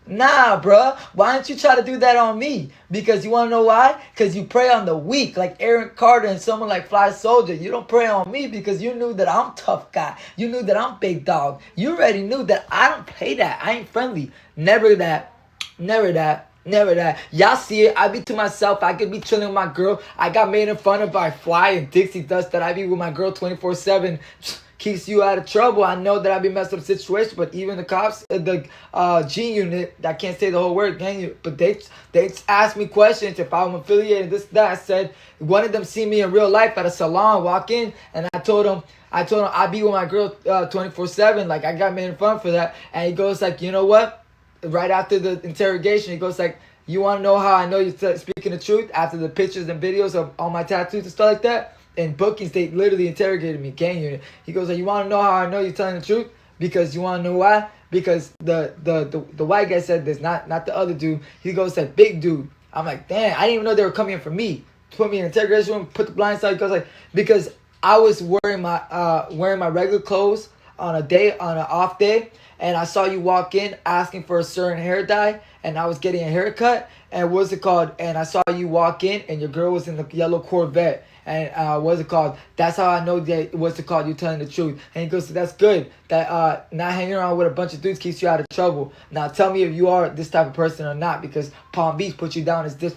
Nah, bruh. Why don't you try to do that on me? Because you want to know why? Because you prey on the weak, like Aaron Carter and someone like Fly Soldier. You don't prey on me because you knew that I'm tough guy. You knew that I'm big dog. You already knew that I don't play that. I ain't friendly. Never that. Never that. Never that. Y'all see it. I be to myself. I could be chilling with my girl. I got made in fun of by Fly and Dixie Dust that I be with my girl 24/7. Keeps you out of trouble. I know that I be messed up situation, but even the cops, the G unit, I can't say the whole word, gang unit, but they asked me questions if I'm affiliated, this, that. I said, one of them see me in real life at a salon, walk in, and I told him I be with my girl 24/7, like I got made in fun for that, and he goes like, you know what? Right after the interrogation, he goes like, you want to know how I know you're speaking the truth? After the pictures and videos of all my tattoos and stuff like that? In bookings, they literally interrogated me, gang unit. He goes like, you want to know how I know you're telling the truth? Because you want to know why? Because the white guy said this, not the other dude. He goes like, big dude. I'm like, damn, I didn't even know they were coming in for me. Put me in the interrogation room, put the blind side. He goes like, because I was wearing my regular clothes on an off day, and I saw you walk in asking for a certain hair dye, and I was getting a haircut, and what's it called? And I saw you walk in, and your girl was in the yellow Corvette. And what's it called? That's how I know that what's it called? You telling the truth. And he goes, that's good. That not hanging around with a bunch of dudes keeps you out of trouble. Now tell me if you are this type of person or not, because Palm Beach put you down as this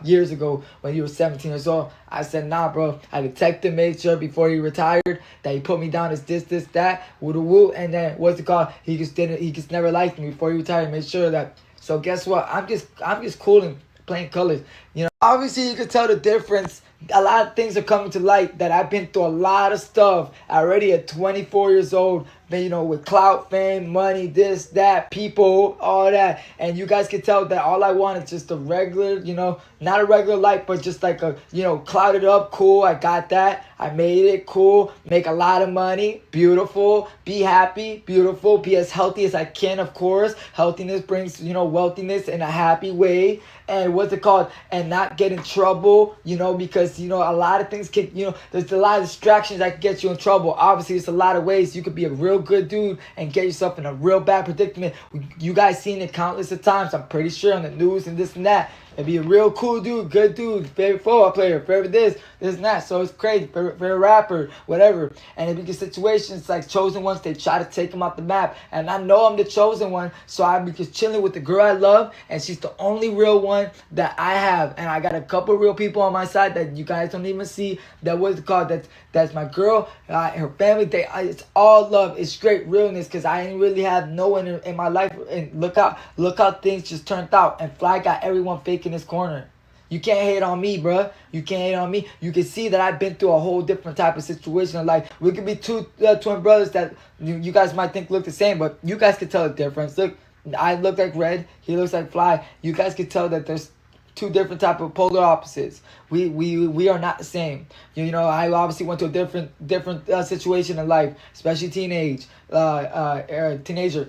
years ago when you were 17 years old. I said, nah, bro. I detected, made sure before he retired that he put me down as this, that, woo. And then what's it called? He just never liked me before he retired. Made sure that. So guess what? I'm just cool and playing colors. You know, obviously you can tell the difference. A lot of things are coming to light that I've been through a lot of stuff already at 24 years old. You know, with clout, fame, money, this, that, people, all that. And you guys can tell that all I want is just a regular, you know, not a regular life, but just like a, you know, clouded up, cool. I got that. I made it, cool. Make a lot of money, beautiful. Be happy, beautiful. Be as healthy as I can, of course. Healthiness brings, you know, wealthiness in a happy way. And what's it called? And not get in trouble, you know, because, you know, a lot of things can, you know, there's a lot of distractions that can get you in trouble. Obviously, there's a lot of ways you could be a real good dude and get yourself in a real bad predicament. You guys seen it countless of times, I'm pretty sure, on the news and this and that. And be a real cool dude, good dude, favorite football player, favorite this and that. So it's crazy, favorite rapper, whatever. And it becomes situations like chosen ones, they try to take him off the map. And I know I'm the chosen one, so I be just chilling with the girl I love, and she's the only real one that I have. And I got a couple real people on my side that you guys don't even see. That what's it called? That's my girl, her family. It's all love. It's straight realness, because I didn't really have no one in my life. And look how things just turned out. And Fly got everyone fake in his corner. You can't hate on me, bruh. You can't hate on me. You can see that I've been through a whole different type of situation in life. We could be two twin brothers that you guys might think look the same, but you guys can tell the difference. Look, I look like Red. He looks like Fly. You guys can tell that there's two different type of polar opposites. We are not the same. You know, I obviously went to a different situation in life, especially teenager,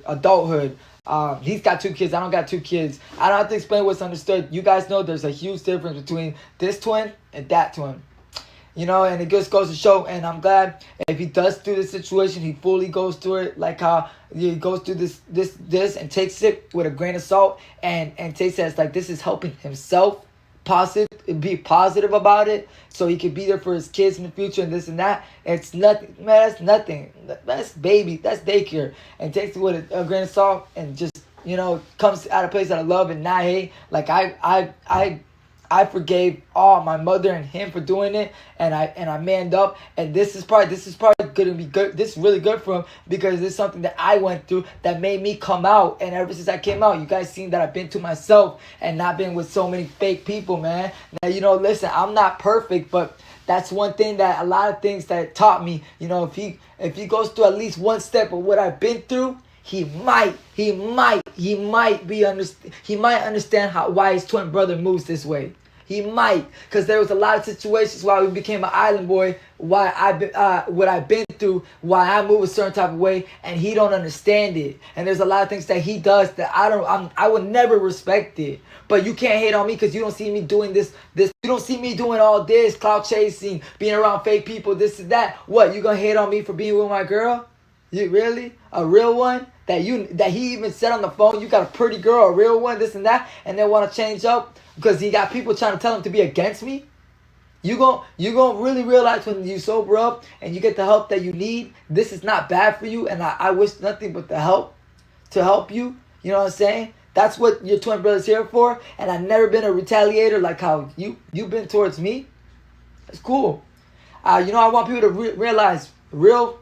adulthood. He's got 2 kids. I don't got 2 kids. I don't have to explain what's understood. You guys know there's a huge difference between this twin and that twin. You know, and it just goes to show, and I'm glad if he does through this situation, he fully goes through it, like how he goes through this and takes it with a grain of salt and takes it as like this is helping himself, be positive about it, so he can be there for his kids in the future and this and that. It's nothing, man. That's nothing. That's baby. That's daycare. And takes it with a grain of salt and just, you know, comes out of place out of love and not hate. Like I I forgave all my mother and him for doing it, and I manned up. And this is probably gonna be good. This is really good for him because it's something that I went through that made me come out. And ever since I came out, you guys seen that I've been to myself and not been with so many fake people, man. Now listen, I'm not perfect, but that's one thing that a lot of things that it taught me. If he goes through at least one step of what I've been through, he might understand why his twin brother moves this way. He might, because there was a lot of situations why we became an island boy, why what I've been through, why I move a certain type of way, and he don't understand it. And there's a lot of things that he does that I would never respect it. But you can't hate on me because you don't see me doing this. You don't see me doing all this, clout chasing, being around fake people, this and that. What, you gonna hate on me for being with my girl? You really? A real one? That he even said on the phone, you got a pretty girl, a real one, this and that, and then want to change up because he got people trying to tell him to be against me? You gon' really realize when you sober up and you get the help that you need, this is not bad for you, and I wish nothing but the help to help you. You know what I'm saying? That's what your twin brother's here for, and I've never been a retaliator like how you've been towards me. It's cool. I want people to realize real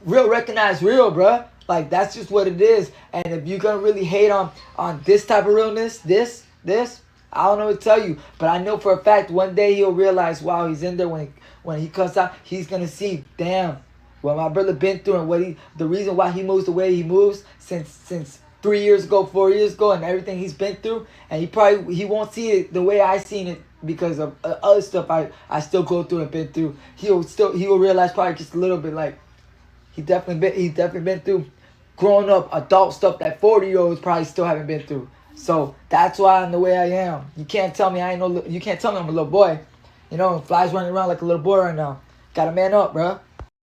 recognize real, bruh. Like, that's just what it is. And if you're gonna really hate on this type of realness, this, I don't know what to tell you. But I know for a fact one day he'll realize, wow, he's in there when he comes out, he's gonna see, damn, what my brother been through and the reason why he moves the way he moves since 3 years ago, 4 years ago, and everything he's been through. And he won't see it the way I seen it because of other stuff I still go through and been through. He will realize probably just a little bit, like, he's definitely been through growing up adult stuff that 40-year-olds probably still haven't been through. So that's why I'm the way I am. You can't tell me you can't tell me I'm a little boy. Fly's running around like a little boy right now. Gotta man up, bro.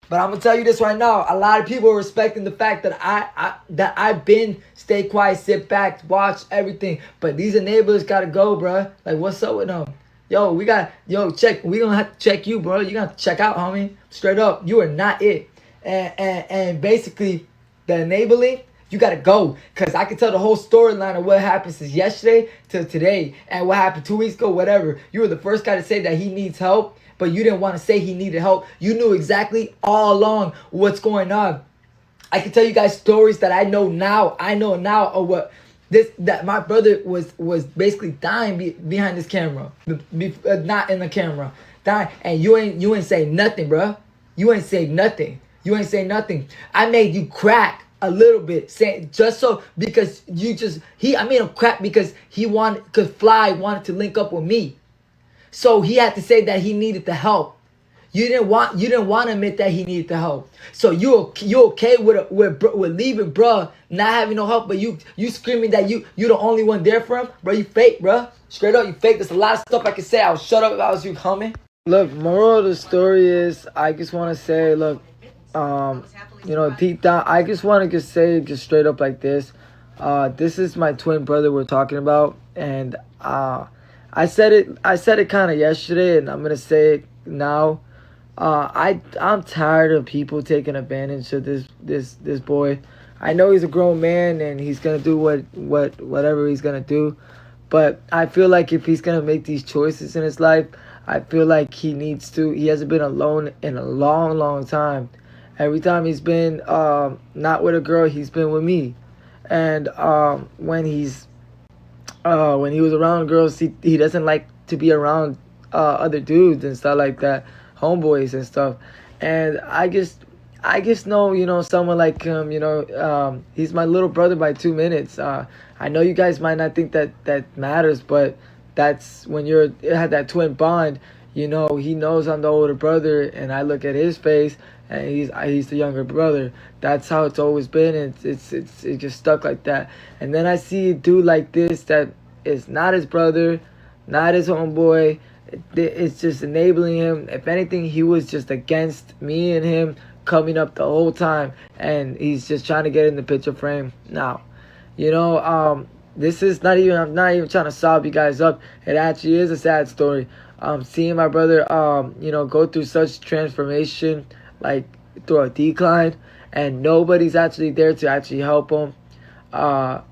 But I'm gonna tell you this right now. A lot of people are respecting the fact that I've been stay quiet, sit back, watch everything. But these enablers gotta go, bro. Like, what's up with them? Check. We gonna have to check you, bro. You gotta check out, homie. Straight up, you are not it. And basically, the enabling, you gotta go. Because I can tell the whole storyline of what happened since yesterday to today. And what happened 2 weeks ago, whatever. You were the first guy to say that he needs help. But you didn't want to say he needed help. You knew exactly all along what's going on. I can tell you guys stories that I know now. Of what that my brother was basically dying behind this camera. Not in the camera. Dying. And you ain't say nothing, bro. You ain't say nothing. I made you crack a little bit, saying just so because I made him crack because Fly wanted to link up with me, so he had to say that he needed the help. You didn't want to admit that he needed the help. So you okay with leaving, bruh, not having no help, but you screaming that you the only one there for him, bro. You fake, bruh. Straight up, you fake. There's a lot of stuff I could say. I'll shut up if I was you, homie. Look, moral of the story is, I just want to say, look, deep down, I just want to say straight up like this. This is my twin brother we're talking about, and I said it kind of yesterday, and I'm gonna say it now. I'm tired of people taking advantage of this boy. I know he's a grown man and he's gonna do whatever he's gonna do, but I feel like if he's gonna make these choices in his life, I feel like he hasn't been alone in a long time. Every time he's been not with a girl, he's been with me. And when he was around girls, he doesn't like to be around other dudes and stuff like that, homeboys and stuff. And I just know, someone like him, he's my little brother by 2 minutes. I know you guys might not think that matters, but that's when you have that twin bond. He knows I'm the older brother, and I look at his face, and he's the younger brother. That's how it's always been, and it's just stuck like that. And then I see a dude like this that is not his brother, not his homeboy. It's just enabling him. If anything, he was just against me and him coming up the whole time, and he's just trying to get in the picture frame now. This is I'm not even trying to sob you guys up. It actually is a sad story. Seeing my brother, go through such transformation, like through a decline, and nobody's actually there to actually help him,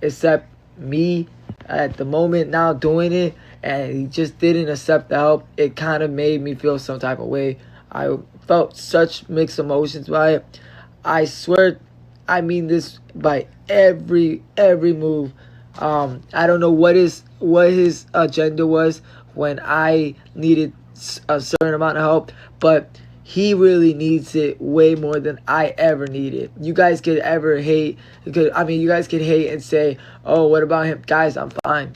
except me, at the moment now doing it, and he just didn't accept the help. It kind of made me feel some type of way. I felt such mixed emotions by it. I swear, I mean this by every move. I don't know what his agenda was when I needed a certain amount of help, but he really needs it way more than I ever needed. You guys could ever hate, because you guys could hate and say, "Oh, what about him?" Guys, I'm fine.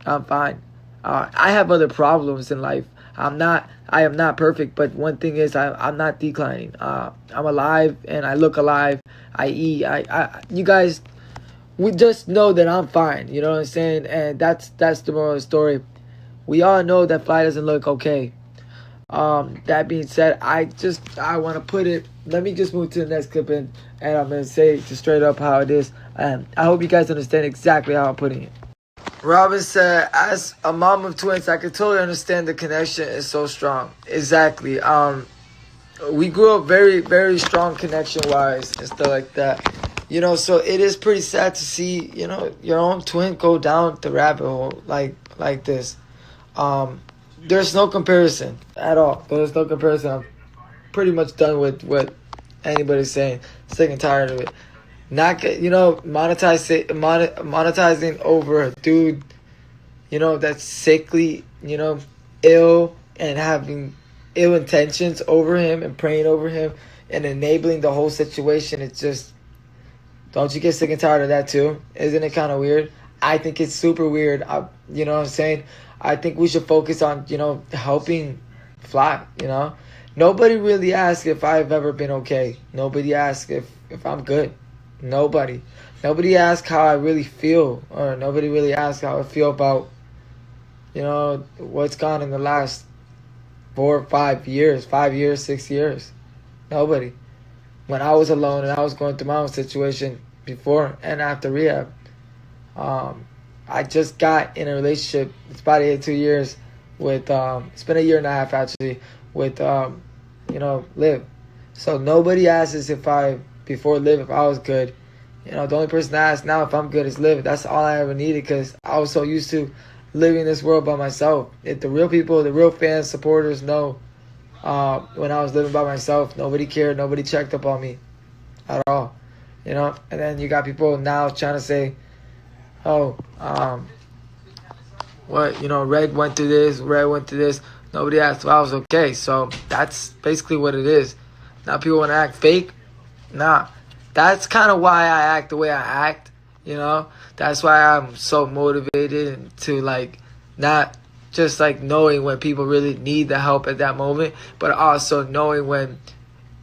I'm fine. I have other problems in life. I am not perfect, but one thing is, I'm not declining. I'm alive and I look alive. I eat. You guys, we just know that I'm fine. You know what I'm saying? And that's the moral of the story. We all know that Fly doesn't look okay. That being said, I want to put it. Let me just move to the next clip, and I'm gonna say just straight up how it is. I hope you guys understand exactly how I'm putting it. Robin said, as a mom of twins, I could totally understand the connection is so strong. Exactly. We grew up very, very strong connection-wise and stuff like that. You know, so it is pretty sad to see, you know, your own twin go down the rabbit hole like this. There's no comparison at all. There's no comparison. I'm pretty much done with what anybody's saying. Sick and tired of it. Not get, monetizing over a dude, that's sickly, ill, and having ill intentions over him and praying over him and enabling the whole situation. It's just, don't you get sick and tired of that too? Isn't it kind of weird? I think it's super weird. You know what I'm saying? I think we should focus on, helping Fly, Nobody really asks if I've ever been okay. Nobody asks if I'm good. Nobody asks how I really feel, or nobody really asks how I feel about, what's gone in the last 4 or 5 years, 5 years, 6 years. Nobody. When I was alone and I was going through my own situation before and after rehab, I just got in a relationship. It's about 2 years with, it's been 1.5 years actually, with, Liv. So nobody asks if before Liv, if I was good. The only person that asks now if I'm good is Liv. That's all I ever needed, because I was so used to living this world by myself. If the real people, the real fans, supporters know, when I was living by myself, nobody cared, nobody checked up on me at all. And then you got people now trying to say, oh, Red went through this. Nobody asked if I was okay. So that's basically what it is. Now people want to act fake. Nah, that's kind of why I act the way I act. That's why I'm so motivated to not just knowing when people really need the help at that moment, but also knowing when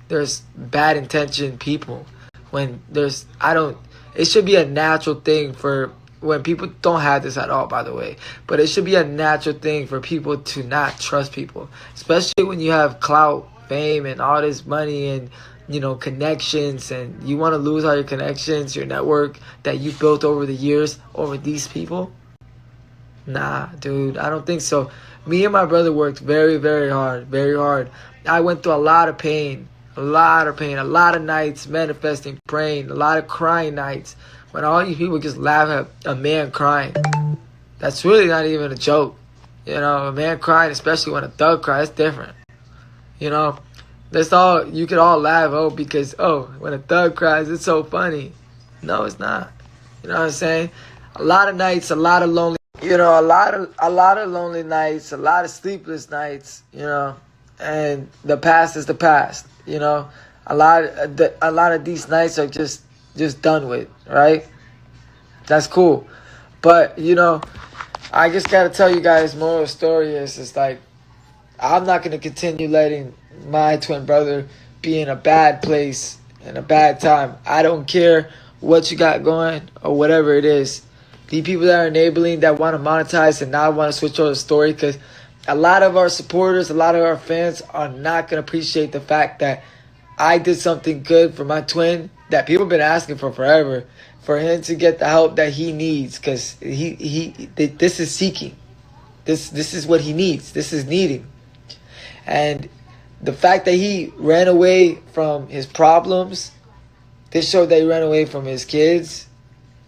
there's bad intention people. It should be a natural thing for when people don't have this at all, by the way, but it should be a natural thing for people to not trust people, especially when you have clout, fame, and all this money and connections, and you want to lose all your connections, your network that you built over the years over these people. Nah, dude, I don't think so. Me and my brother worked very, very hard, very hard. I went through a lot of pain, a lot of nights manifesting, praying, a lot of crying nights. When all you people just laugh at a man crying, that's really not even a joke. A man crying, especially when a thug cries, it's different. You could all laugh, because when a thug cries, it's so funny. No, it's not. You know what I'm saying? A lot of nights, a lot of lonely, a lot of lonely nights, a lot of sleepless nights, and the past is the past. A lot of these nights are just done with, right? That's cool. But, I just got to tell you guys, moral of the story is I'm not going to continue letting my twin brother be in a bad place and a bad time. I don't care what you got going or whatever it is. The people that are enabling, that want to monetize and now want to switch over the story, because a lot of our supporters, a lot of our fans are not going to appreciate the fact that I did something good for my twin that people have been asking for forever, for him to get the help that he needs, because this is seeking. This is what he needs. This is needing. And the fact that he ran away from his problems, this showed that he ran away from his kids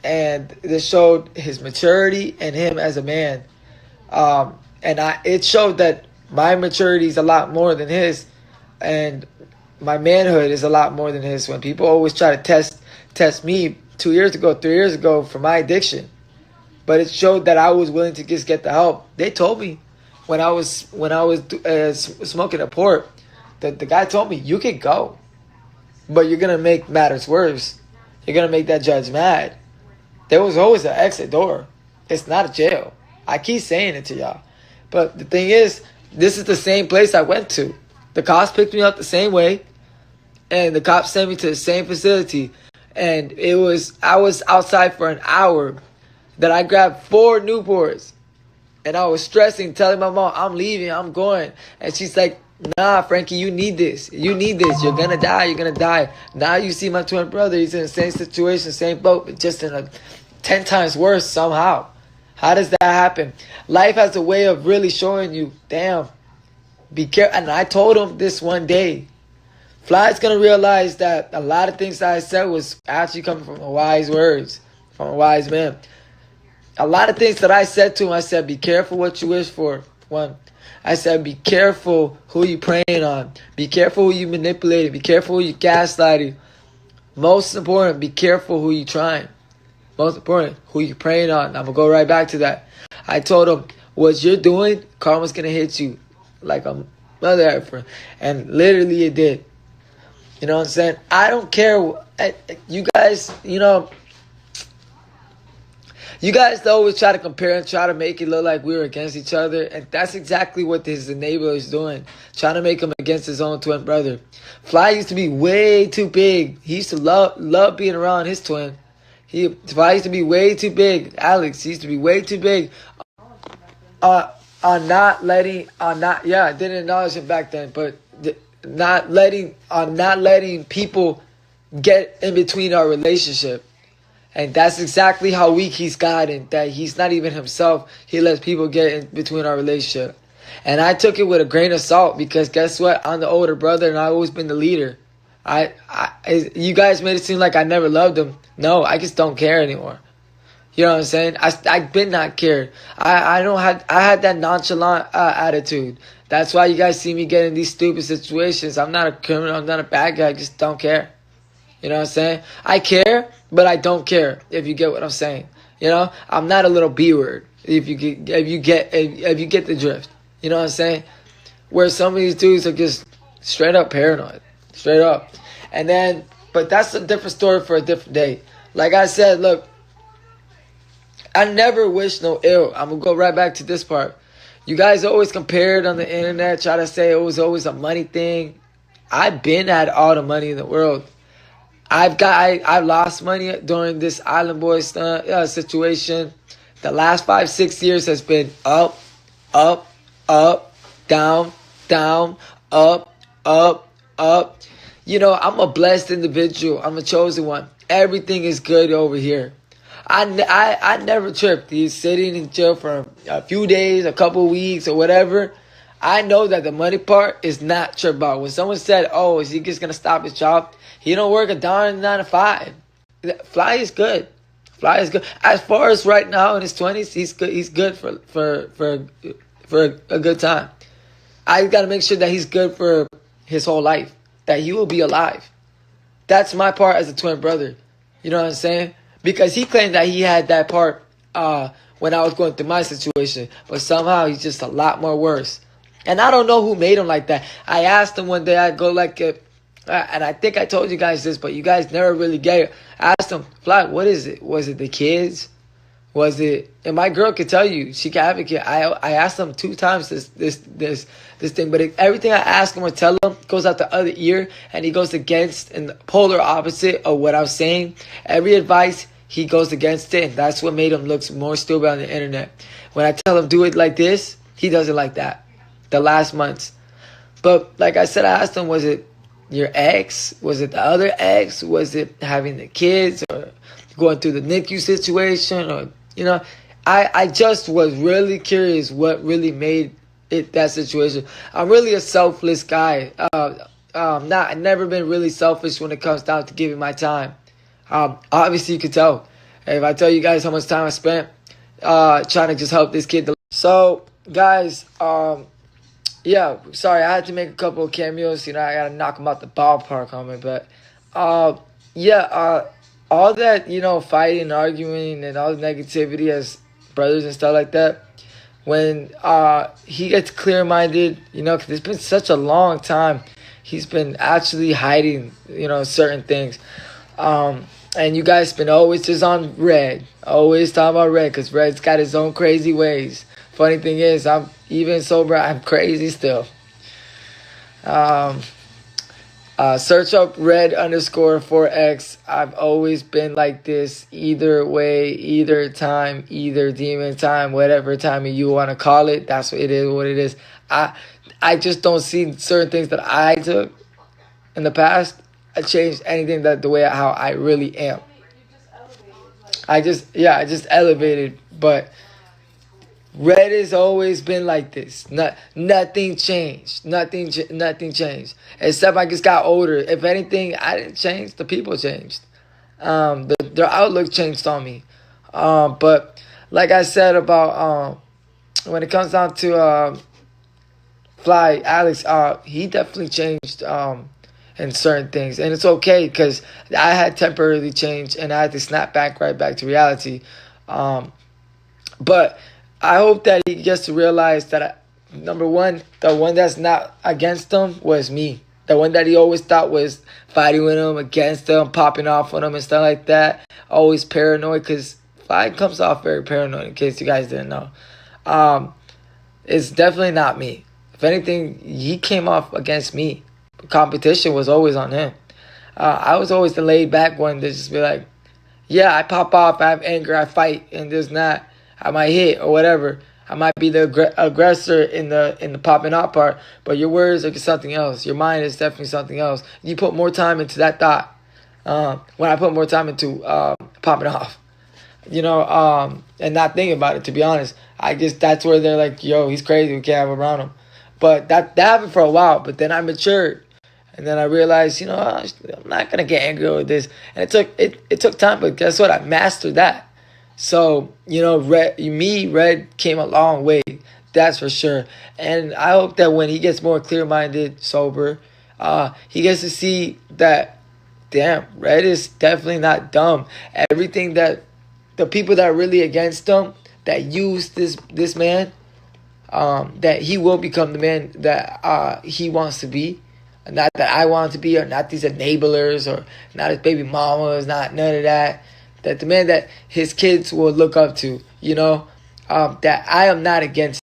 and this showed his maturity and him as a man. It showed that my maturity is a lot more than his, and my manhood is a lot more than his. When people always try to test me 2 years ago, 3 years ago for my addiction, but it showed that I was willing to just get the help. They told me when I was smoking a port, that the guy told me, you could go, but you're gonna make matters worse. You're gonna make that judge mad. There was always an exit door. It's not a jail. I keep saying it to y'all. But the thing is, this is the same place I went to. The cops picked me up the same way, and the cops sent me to the same facility. And I was outside for an hour. That I grabbed 4 Newports. And I was stressing, telling my mom, I'm leaving, I'm going. And she's like, nah, Frankie, you need this. You need this. You're going to die. You're going to die. Now you see my twin brother. He's in the same situation, same boat, but just in a 10 times worse somehow. How does that happen? Life has a way of really showing you, damn, be careful. And I told him this one day. Fly's going to realize that a lot of things that I said was actually coming from wise words, from a wise man. A lot of things that I said to him, I said, be careful what you wish for. One, I said, be careful who you praying on. Be careful who you manipulating. Be careful who you gaslighting. Most important, be careful who you trying. Most important, who you praying on. I'm going to go right back to that. I told him, what you're doing, karma's going to hit you like a mother effer. And literally it did. You know what I'm saying? I don't care. You guys, you guys always try to compare and try to make it look like we were against each other. And that's exactly what his enabler is doing. Trying to make him against his own twin brother. Fly used to be way too big. He used to love being around his twin. Fly used to be way too big. Alex, he used to be way too big. I didn't acknowledge him back then. But not letting people get in between our relationship. And that's exactly how weak he's gotten, that he's not even himself. He lets people get in between our relationship. And I took it with a grain of salt because guess what? I'm the older brother and I've always been the leader. You guys made it seem like I never loved him. No, I just don't care anymore. You know what I'm saying? I've been not cared. I had that nonchalant attitude. That's why you guys see me get in these stupid situations. I'm not a criminal. I'm not a bad guy. I just don't care. You know what I'm saying? I care, but I don't care. If you get what I'm saying, I'm not a little B word. If you get the drift, you know what I'm saying? Where some of these dudes are just straight up paranoid, straight up. But that's a different story for a different day. Like I said, look, I never wish no ill. I'm gonna go right back to this part. You guys always compared on the internet, try to say it was always a money thing. I've been had all the money in the world. I lost money during this Island Boys situation. The last 5-6 years has been up, up, up, down, down, up, up, up. I'm a blessed individual. I'm a chosen one. Everything is good over here. I never tripped. He's sitting in jail for a few days, a couple weeks, or whatever. I know that the money part is not tripped about. When someone said, "Oh, is he just gonna stop his job?" He don't work a darn 9 to 5. Fly is good. Fly is good. As far as right now in his 20s, he's good. He's good for a good time. I got to make sure that he's good for his whole life. That he will be alive. That's my part as a twin brother. You know what I'm saying? Because he claimed that he had that part when I was going through my situation. But somehow he's just a lot more worse. And I don't know who made him like that. I asked him one day, I'd go like, and I think I told you guys this, but you guys never really get it. I asked him, Fly, what is it? Was it the kids? Was it? And my girl could tell you, she can advocate. I asked him 2 times this thing, but everything I ask him or tell him goes out the other ear, and he goes against and the polar opposite of what I'm saying. Every advice, he goes against it, and that's what made him look more stupid on the internet. When I tell him do it like this, he does it like that. The last months. But like I said, I asked him, was it your ex? Was it the other ex? Was it having the kids or going through the NICU situation? Or, I just was really curious what really made it that situation. I'm really a selfless guy. I've never been really selfish when it comes down to giving my time. Obviously you could tell. If I tell you guys how much time I spent trying to just help this kid. So, guys, yeah, sorry, I had to make a couple of cameos. You know, I gotta knock them out the ballpark on me. But, all that, you know, fighting, arguing, and all the negativity as brothers and stuff like that, when he gets clear-minded, you know, because it's been such a long time, he's been actually hiding, you know, certain things. And you guys been always just on Red, always talking about Red, because Red's got his own crazy ways. Funny thing is, I'm even sober, I'm crazy still. Search up Red_4X. I've always been like this, either way, either time, either demon time, whatever time you want to call it. That's what it is. What it is. I just don't see certain things that I took in the past. I changed anything that the way how I really am. I just elevated, but Red has always been like this. Nothing changed. Nothing changed. Except I just got older. If anything, I didn't change. The people changed. Their outlook changed on me. But like I said about when it comes down to Fly Alex, he definitely changed in certain things, and it's okay because I had temporarily changed and I had to snap back right back to reality. But I hope that he gets to realize that, number one, the one that's not against him was me. The one that he always thought was fighting with him, against him, popping off on him and stuff like that. Always paranoid, because Fly comes off very paranoid, in case you guys didn't know. It's definitely not me. If anything, he came off against me. Competition was always on him. I was always the laid back one to just be like, yeah, I pop off, I have anger, I fight, and there's not. I might hit or whatever. I might be the aggressor in the popping off part, but your words are something else. Your mind is definitely something else. You put more time into that thought. When I put more time into popping off, you know, and not thinking about it. To be honest, I guess that's where they're like, "Yo, he's crazy. We can't have around him." But that happened for a while. But then I matured. And then I realized, you know, I'm not gonna get angry with this. And it took time, but guess what? I mastered that. So, you know, Red came a long way. That's for sure. And I hope that when he gets more clear-minded, sober, he gets to see that, damn, Red is definitely not dumb. Everything that the people that are really against him, that use this man, that he will become the man that he wants to be. Not that I want to be, or not these enablers, or not his baby mamas, not none of that. That the man that his kids will look up to, you know, that I am not against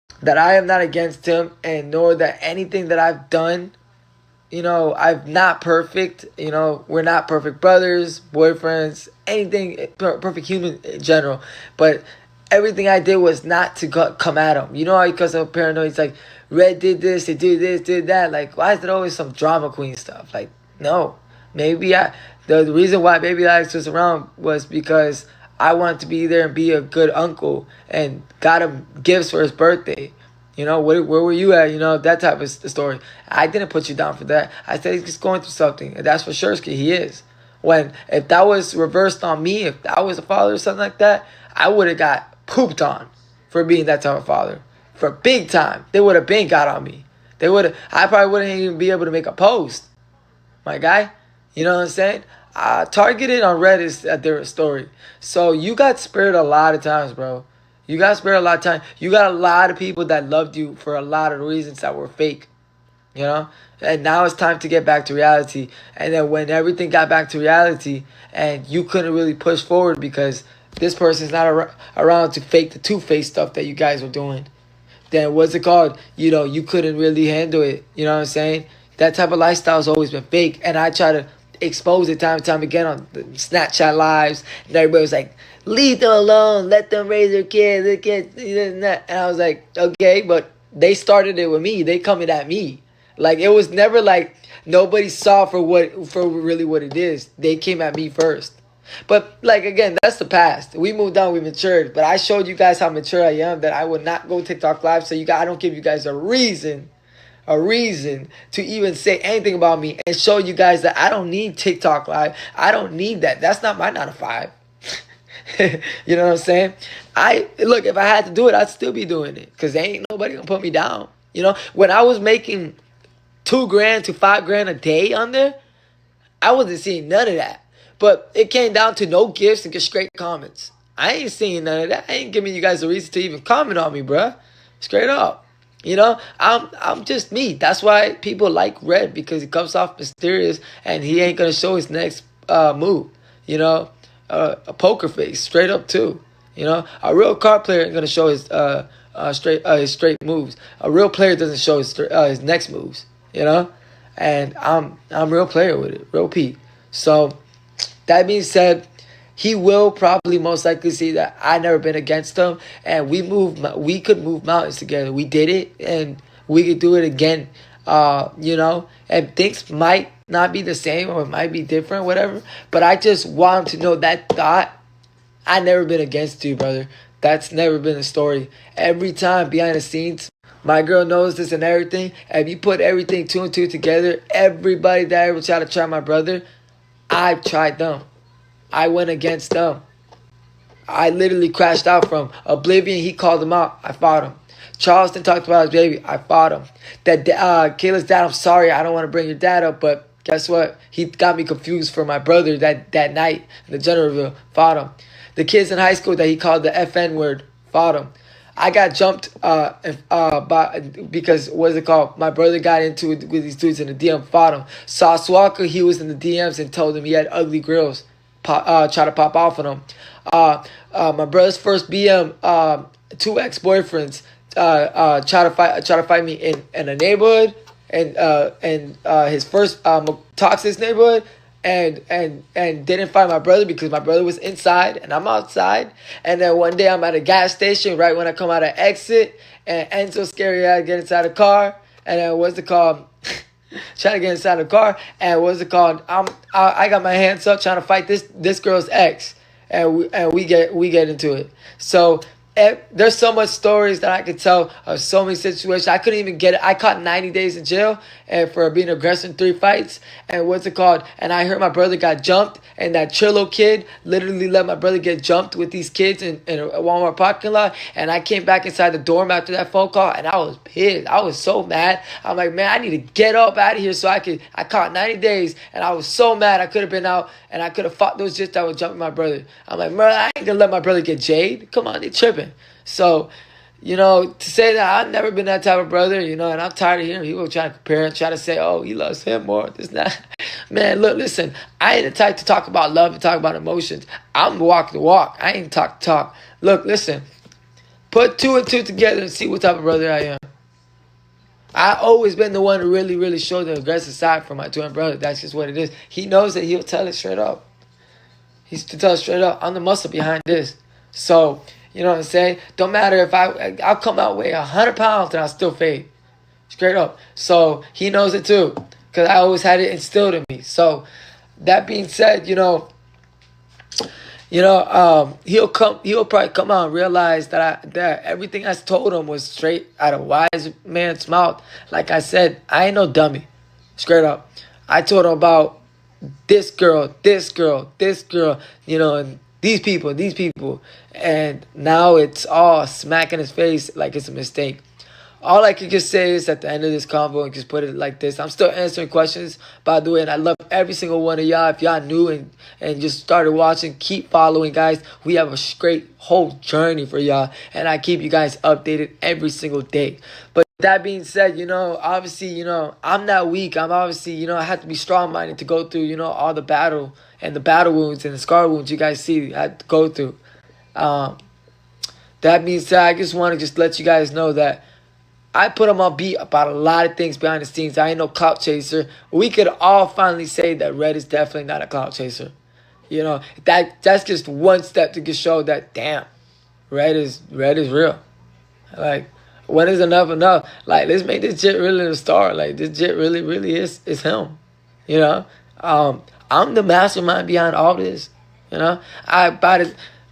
him, and nor that anything that I've done, you know, I'm not perfect. You know, we're not perfect brothers, boyfriends, anything, perfect human in general. But everything I did was not to come at him. You know how because I'm paranoid, it's like, Red did this, they did this, did that. Like, why is there always some drama queen stuff? Like, no. Maybe the reason why Baby Alex was around was because I wanted to be there and be a good uncle and got him gifts for his birthday. You know, where were you at? You know, that type of story. I didn't put you down for that. I said he's going through something. And that's for sure, he is. If that was reversed on me, if I was a father or something like that, I would have got pooped on for being that type of father. For big time. They would have been got on me. I probably wouldn't even be able to make a post. My guy. You know what I'm saying? Targeted on Red is a different story. So you got spared a lot of times, bro. You got spared a lot of time. You got a lot of people that loved you for a lot of reasons that were fake. You know? And now it's time to get back to reality. And then when everything got back to reality and you couldn't really push forward because this person's not around to fake the two-faced stuff that you guys were doing, then what's it called? You know, you couldn't really handle it. You know what I'm saying? That type of lifestyle has always been fake. And I try to expose it time and time again on the Snapchat lives. And everybody was like, leave them alone. Let them raise their kids. And I was like, okay, but they started it with me. They coming at me. Like, it was never like nobody saw for really what it is. They came at me first. But, like, again, that's the past. We moved on, we matured. But I showed you guys how mature I am, that I would not go TikTok live. So I don't give you guys a reason to even say anything about me and show you guys that I don't need TikTok live. I don't need that. That's not my 9 to 5. You know what I'm saying? Look, if I had to do it, I'd still be doing it because ain't nobody gonna put me down. You know, when I was making 2 grand to 5 grand a day on there, I wasn't seeing none of that. But it came down to no gifts and just straight comments. I ain't seeing none of that. I ain't giving you guys a reason to even comment on me, bruh. Straight up. You know, I'm just me. That's why people like Red, because he comes off mysterious and he ain't gonna show his next move. You know, a poker face, straight up too. You know, a real card player ain't gonna show his straight moves. A real player doesn't show his next moves. You know, and I'm real player with it, real Pete. So that being said, he will probably most likely see that I never been against him, and we could move mountains together. We did it, and we could do it again. You know, and things might not be the same or it might be different, whatever. But I just want him to know that thought. I never been against you, brother. That's never been a story. Every time behind the scenes, my girl knows this and everything. If you put everything 2 and 2 together, everybody that ever tried to try my brother, I've tried them. I went against them. I literally crashed out from Oblivion. He called him out. I fought him. Charleston talked about his baby. I fought him. That Kayla's dad, I'm sorry. I don't want to bring your dad up, but guess what? He got me confused for my brother that night in the general reveal. Fought him. The kids in high school that he called the FN word. Fought him. I got jumped because what's it called? My brother got into it with these dudes in the DM. Fought him. Sauce Walker, he was in the DMs and told him he had ugly girls try to pop off on him. My brother's first BM, 2 ex-boyfriends try to fight me in a neighborhood and his first toxic neighborhood. And didn't find my brother because my brother was inside and I'm outside. And then one day I'm at a gas station right when I come out of exit, and Enzo scary ass get inside the car. And then what's it called? Trying to get inside the car, and what's it called? I got my hands up trying to fight this girl's ex, and we get into it. So there's so much stories that I could tell of so many situations. I couldn't even get it. I caught 90 days in jail and for being aggressive in 3 fights. And what's it called? And I heard my brother got jumped, and that Chillo kid literally let my brother get jumped with these kids in a Walmart parking lot. And I came back inside the dorm after that phone call, and I was pissed. I was so mad. I'm like, man, I need to get up out of here so I caught 90 days, and I was so mad. I could have been out, and I could have fought those jits that were jumping my brother. I'm like, man, I ain't gonna let my brother get jade. Come on, they tripping. So, you know, to say that I've never been that type of brother, you know, and I'm tired of hearing people trying to compare and try to say, oh, he loves him more. This, that. Man, look, listen, I ain't the type to talk about love and talk about emotions. I'm walk the walk. I ain't talk the talk. Look, listen, put 2 and 2 together and see what type of brother I am. I always been the one to really, really show the aggressive side for my twin brother. That's just what it is. He knows that he'll tell it straight up. He's to tell it straight up. I'm the muscle behind this. So, you know what I'm saying? Don't matter if I'll come out weigh 100 pounds and I'll still fade. Straight up. So he knows it too. Because I always had it instilled in me. So that being said, he'll probably come out and realize that everything I told him was straight out of wise man's mouth. Like I said, I ain't no dummy. Straight up. I told him about this girl, and these people. And now it's all smack in his face like it's a mistake. All I could just say is at the end of this convo and just put it like this. I'm still answering questions, by the way, and I love every single one of y'all. If y'all new and just started watching, keep following, guys. We have a great whole journey for y'all, and I keep you guys updated every single day. But that being said, obviously, I'm not weak. I'm obviously, I have to be strong-minded to go through, all the battle and the battle wounds and the scar wounds you guys see I had to go through. That being said, I just want to just let you guys know that I put him on beat about a lot of things behind the scenes. I ain't no clout chaser. We could all finally say that Red is definitely not a clout chaser. That's just one step to just show that, damn, Red is real. Like, when is enough? Like, let's make this jit really a star. Like, this jit really is him. I'm the mastermind behind all this.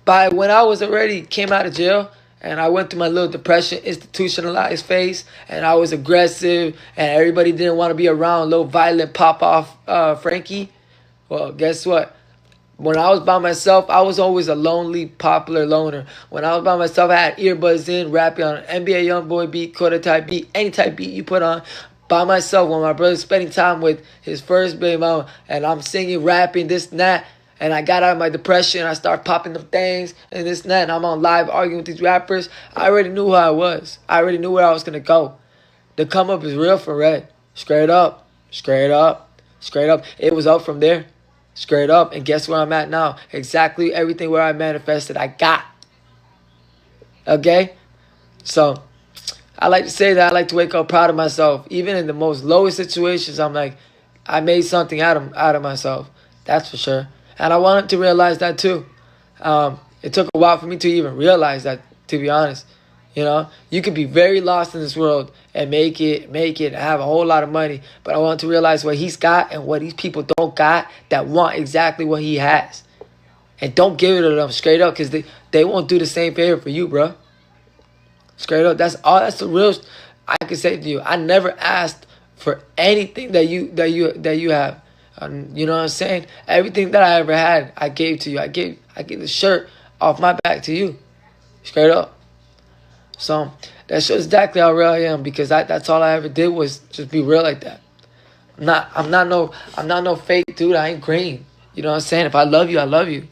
By when I was already came out of jail, and I went through my little depression, institutionalized phase, and I was aggressive, and everybody didn't want to be around little violent pop-off Frankie. Well, guess what? When I was by myself, I was always a lonely, popular loner. When I was by myself, I had earbuds in, rapping on an NBA Youngboy beat, Kodiyakredd beat, any type beat you put on. By myself, when my brother's spending time with his first baby mama, and I'm singing, rapping, this and that, and I got out of my depression, I started popping them things, and this and that, and I'm on live arguing with these rappers, I already knew who I was. I already knew where I was going to go. The come up is real for Red. Straight up, straight up, straight up. It was up from there. Straight up. And guess where I'm at now? Exactly everything where I manifested, I got. Okay? So, I like to say that I like to wake up proud of myself. Even in the most lowest situations, I'm like, I made something out of myself. That's for sure. And I wanted to realize that too. It took a while for me to even realize that, to be honest. You know, you could be very lost in this world and make it, have a whole lot of money. But I want to realize what he's got and what these people don't got that want exactly what he has. And don't give it to them straight up, because they won't do the same favor for you, bro. Straight up, that's all. That's the real. I can say to you, I never asked for anything that you have. You know what I'm saying? Everything that I ever had, I gave to you. I gave the shirt off my back to you. Straight up. So that shows exactly how real I am, because that's all I ever did was just be real like that. I'm not no fake dude. I ain't green. You know what I'm saying? If I love you, I love you.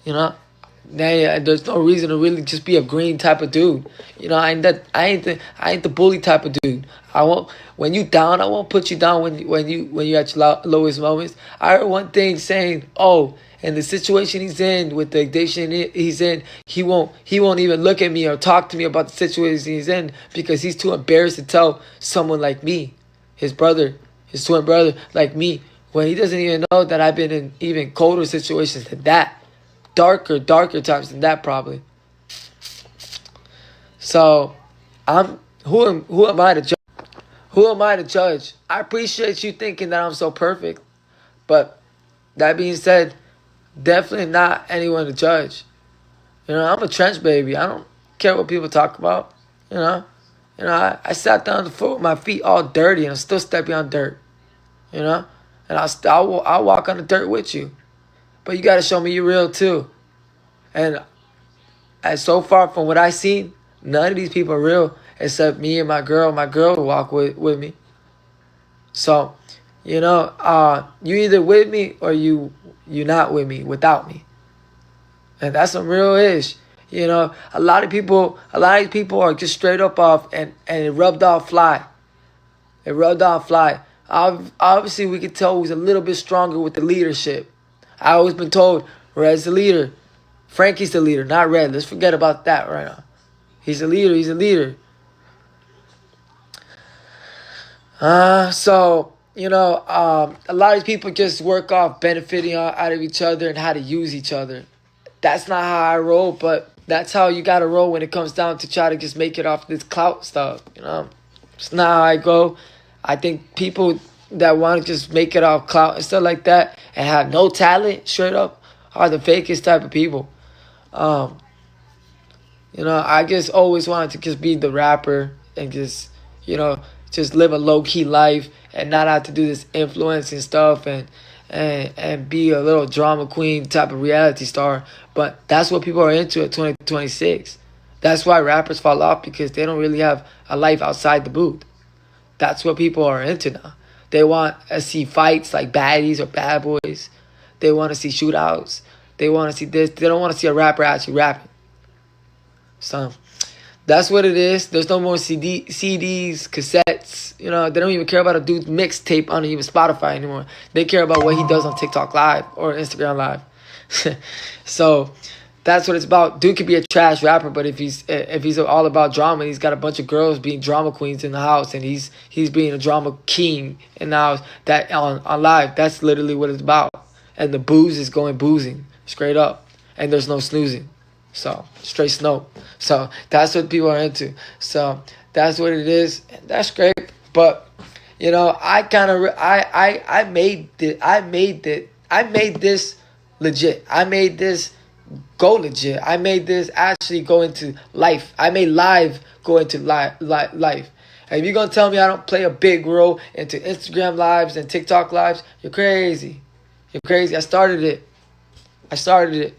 You know? There's no reason to really just be a green type of dude. You know, I ain't the bully type of dude. When you down, I won't put you down when you at your lowest moments. I heard one thing saying, oh, and the situation he's in, with the addiction he's in, he won't even look at me or talk to me about the situation he's in, because he's too embarrassed to tell someone like me, his brother, his twin brother like me, when he doesn't even know that I've been in even colder situations than that. Darker times than that, probably. So, who am I to judge? Who am I to judge? I appreciate you thinking that I'm so perfect, but that being said, definitely not anyone to judge. You know, I'm a trench baby. I don't care what people talk about. You know, I sat down on the floor with my feet all dirty, and I'm still stepping on dirt. You know, and I'll walk on the dirt with you. But you got to show me you're real too. And so far from what I've seen, none of these people are real except me and my girl. My girl will walk with me. So, you know, you either with me or you not with me, without me. And that's some real ish. You know, a lot of these people are just straight up off, and it rubbed off fly. It rubbed off fly. Obviously, we could tell who's a little bit stronger with the leadership. I always been told Red's the leader. Frankie's the leader, not Red. Let's forget about that right now. He's a leader. He's a leader. So, you know, a lot of people just work off benefiting out of each other and how to use each other. That's not how I roll, but that's how you got to roll when it comes down to try to just make it off this clout stuff, you know. It's not how I go. I think people that want to just make it off clout and stuff like that and have no talent, straight up, are the fakest type of people. You know, I just always wanted to just be the rapper and just, you know, just live a low-key life and not have to do this influencing stuff and be a little drama queen type of reality star. But that's what people are into at 2026. That's why rappers fall off, because they don't really have a life outside the booth. That's what people are into now. They want to see fights like baddies or bad boys. They want to see shootouts. They want to see this. They don't want to see a rapper actually rapping. So that's what it is. There's no more CDs, cassettes. You know, they don't even care about a dude's mixtape on even Spotify anymore. They care about what he does on TikTok Live or Instagram Live. So that's what it's about. Dude could be a trash rapper, but if he's all about drama, he's got a bunch of girls being drama queens in the house, and he's being a drama king in the house. That on live, that's literally what it's about. And the booze is going boozing straight up, and there's no snoozing. So straight snow. So that's what people are into. So that's what it is. And that's great. But you know, I made this legit. I made this go legit. I made this actually go into life. I made live go into life. And if you're gonna tell me I don't play a big role into Instagram lives and TikTok lives, you're crazy. You're crazy. I started it. I started it.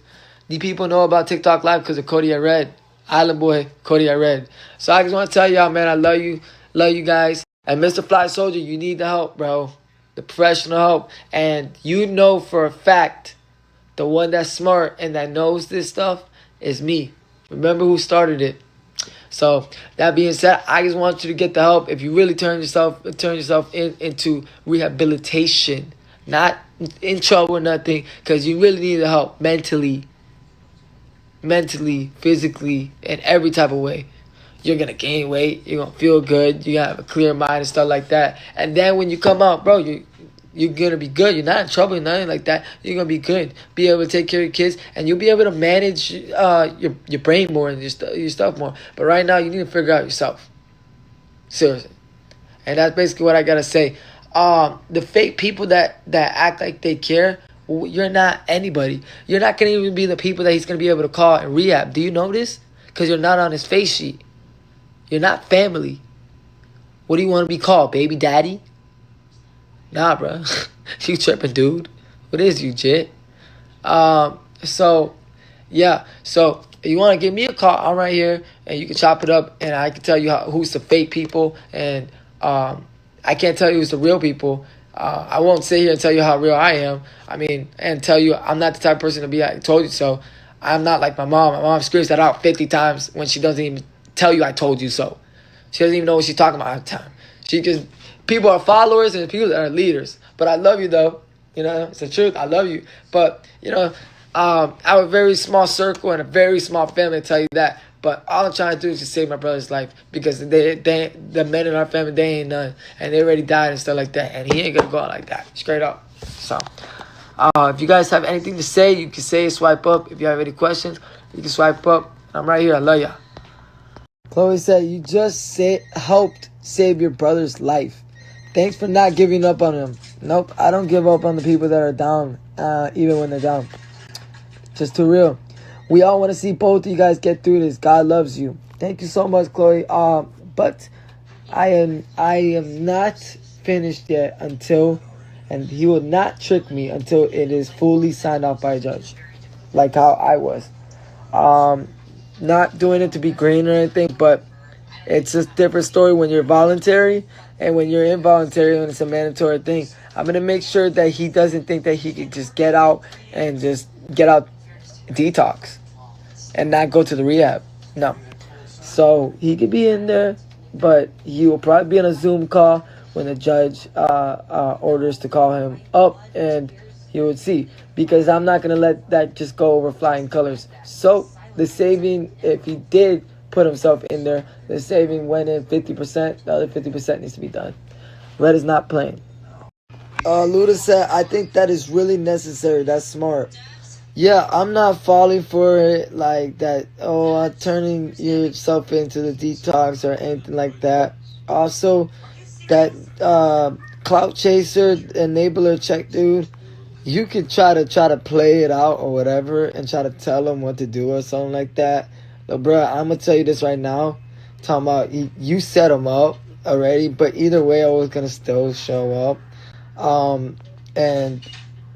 The people know about TikTok Live because of Kodiyakredd. Island boy, Kodiyakredd. So I just want to tell y'all, man, I love you. Love you guys. And Mr. Fly Soldier, you need the help, bro. The professional help. And you know for a fact, the one that's smart and that knows this stuff is me. Remember who started it. So that being said, I just want you to get the help. If you really turn yourself into rehabilitation, not in trouble or nothing, because you really need the help mentally, physically, in every type of way. You're gonna gain weight. You're gonna feel good. You have a clear mind and stuff like that. And then when you come out, bro, you're gonna be good. You're not in trouble, nothing like that. You're gonna be good. Be able to take care of your kids, and you'll be able to manage your brain more and your stuff more. But right now, you need to figure out yourself. Seriously, and that's basically what I gotta say. The fake people that act like they care, you're not anybody. You're not gonna even be the people that he's gonna be able to call and rehab. Do you know this? Because you're not on his face sheet. You're not family. What do you want to be called, baby daddy? Nah, bro. You tripping, dude. What is you, jit? So, yeah. So, if you want to give me a call, I'm right here, and you can chop it up, and I can tell you who's the fake people, and I can't tell you who's the real people. I won't sit here and tell you how real I am. I mean, and tell you I'm not the type of person to be like, I told you so. I'm not like my mom. My mom screams that out 50 times when she doesn't even tell you I told you so. She doesn't even know what she's talking about at the time. People are followers and people that are leaders. But I love you though. You know, it's the truth. I love you. But, you know, I have a very small circle and a very small family, to tell you that. But all I'm trying to do is just save my brother's life. Because the men in our family, they ain't none. And they already died and stuff like that. And he ain't going to go out like that. Straight up. So, if you guys have anything to say, you can say it, swipe up. If you have any questions, you can swipe up. I'm right here. I love ya. Chloe said, you just helped save your brother's life. Thanks for not giving up on him. Nope, I don't give up on the people that are down, even when they're down. Just too real. We all want to see both of you guys get through this. God loves you. Thank you so much, Chloe. But I am not finished yet and he will not trick me until it is fully signed off by a judge. Like how I was. Not doing it to be green or anything, but it's just a different story when you're voluntary and when you're involuntary when it's a mandatory thing. I'm going to make sure that he doesn't think that he could just get out and just get out detox and not go to the rehab. No. So he could be in there, but he will probably be on a Zoom call when the judge orders to call him up, and he would see. Because I'm not going to let that just go over flying colors. So the saving, if he did put himself in there, the saving went in 50%. The other 50% needs to be done. Red is not playing. Luda said, I think that is really necessary. That's smart. Yeah, I'm not falling for it like that. Oh, turning yourself into the detox or anything like that. Also, that clout chaser, enabler check dude. You could try to play it out or whatever and try to tell them what to do or something like that. But, bro, I'm going to tell you this right now. Talking about you set them up already, but either way, I was going to still show up. And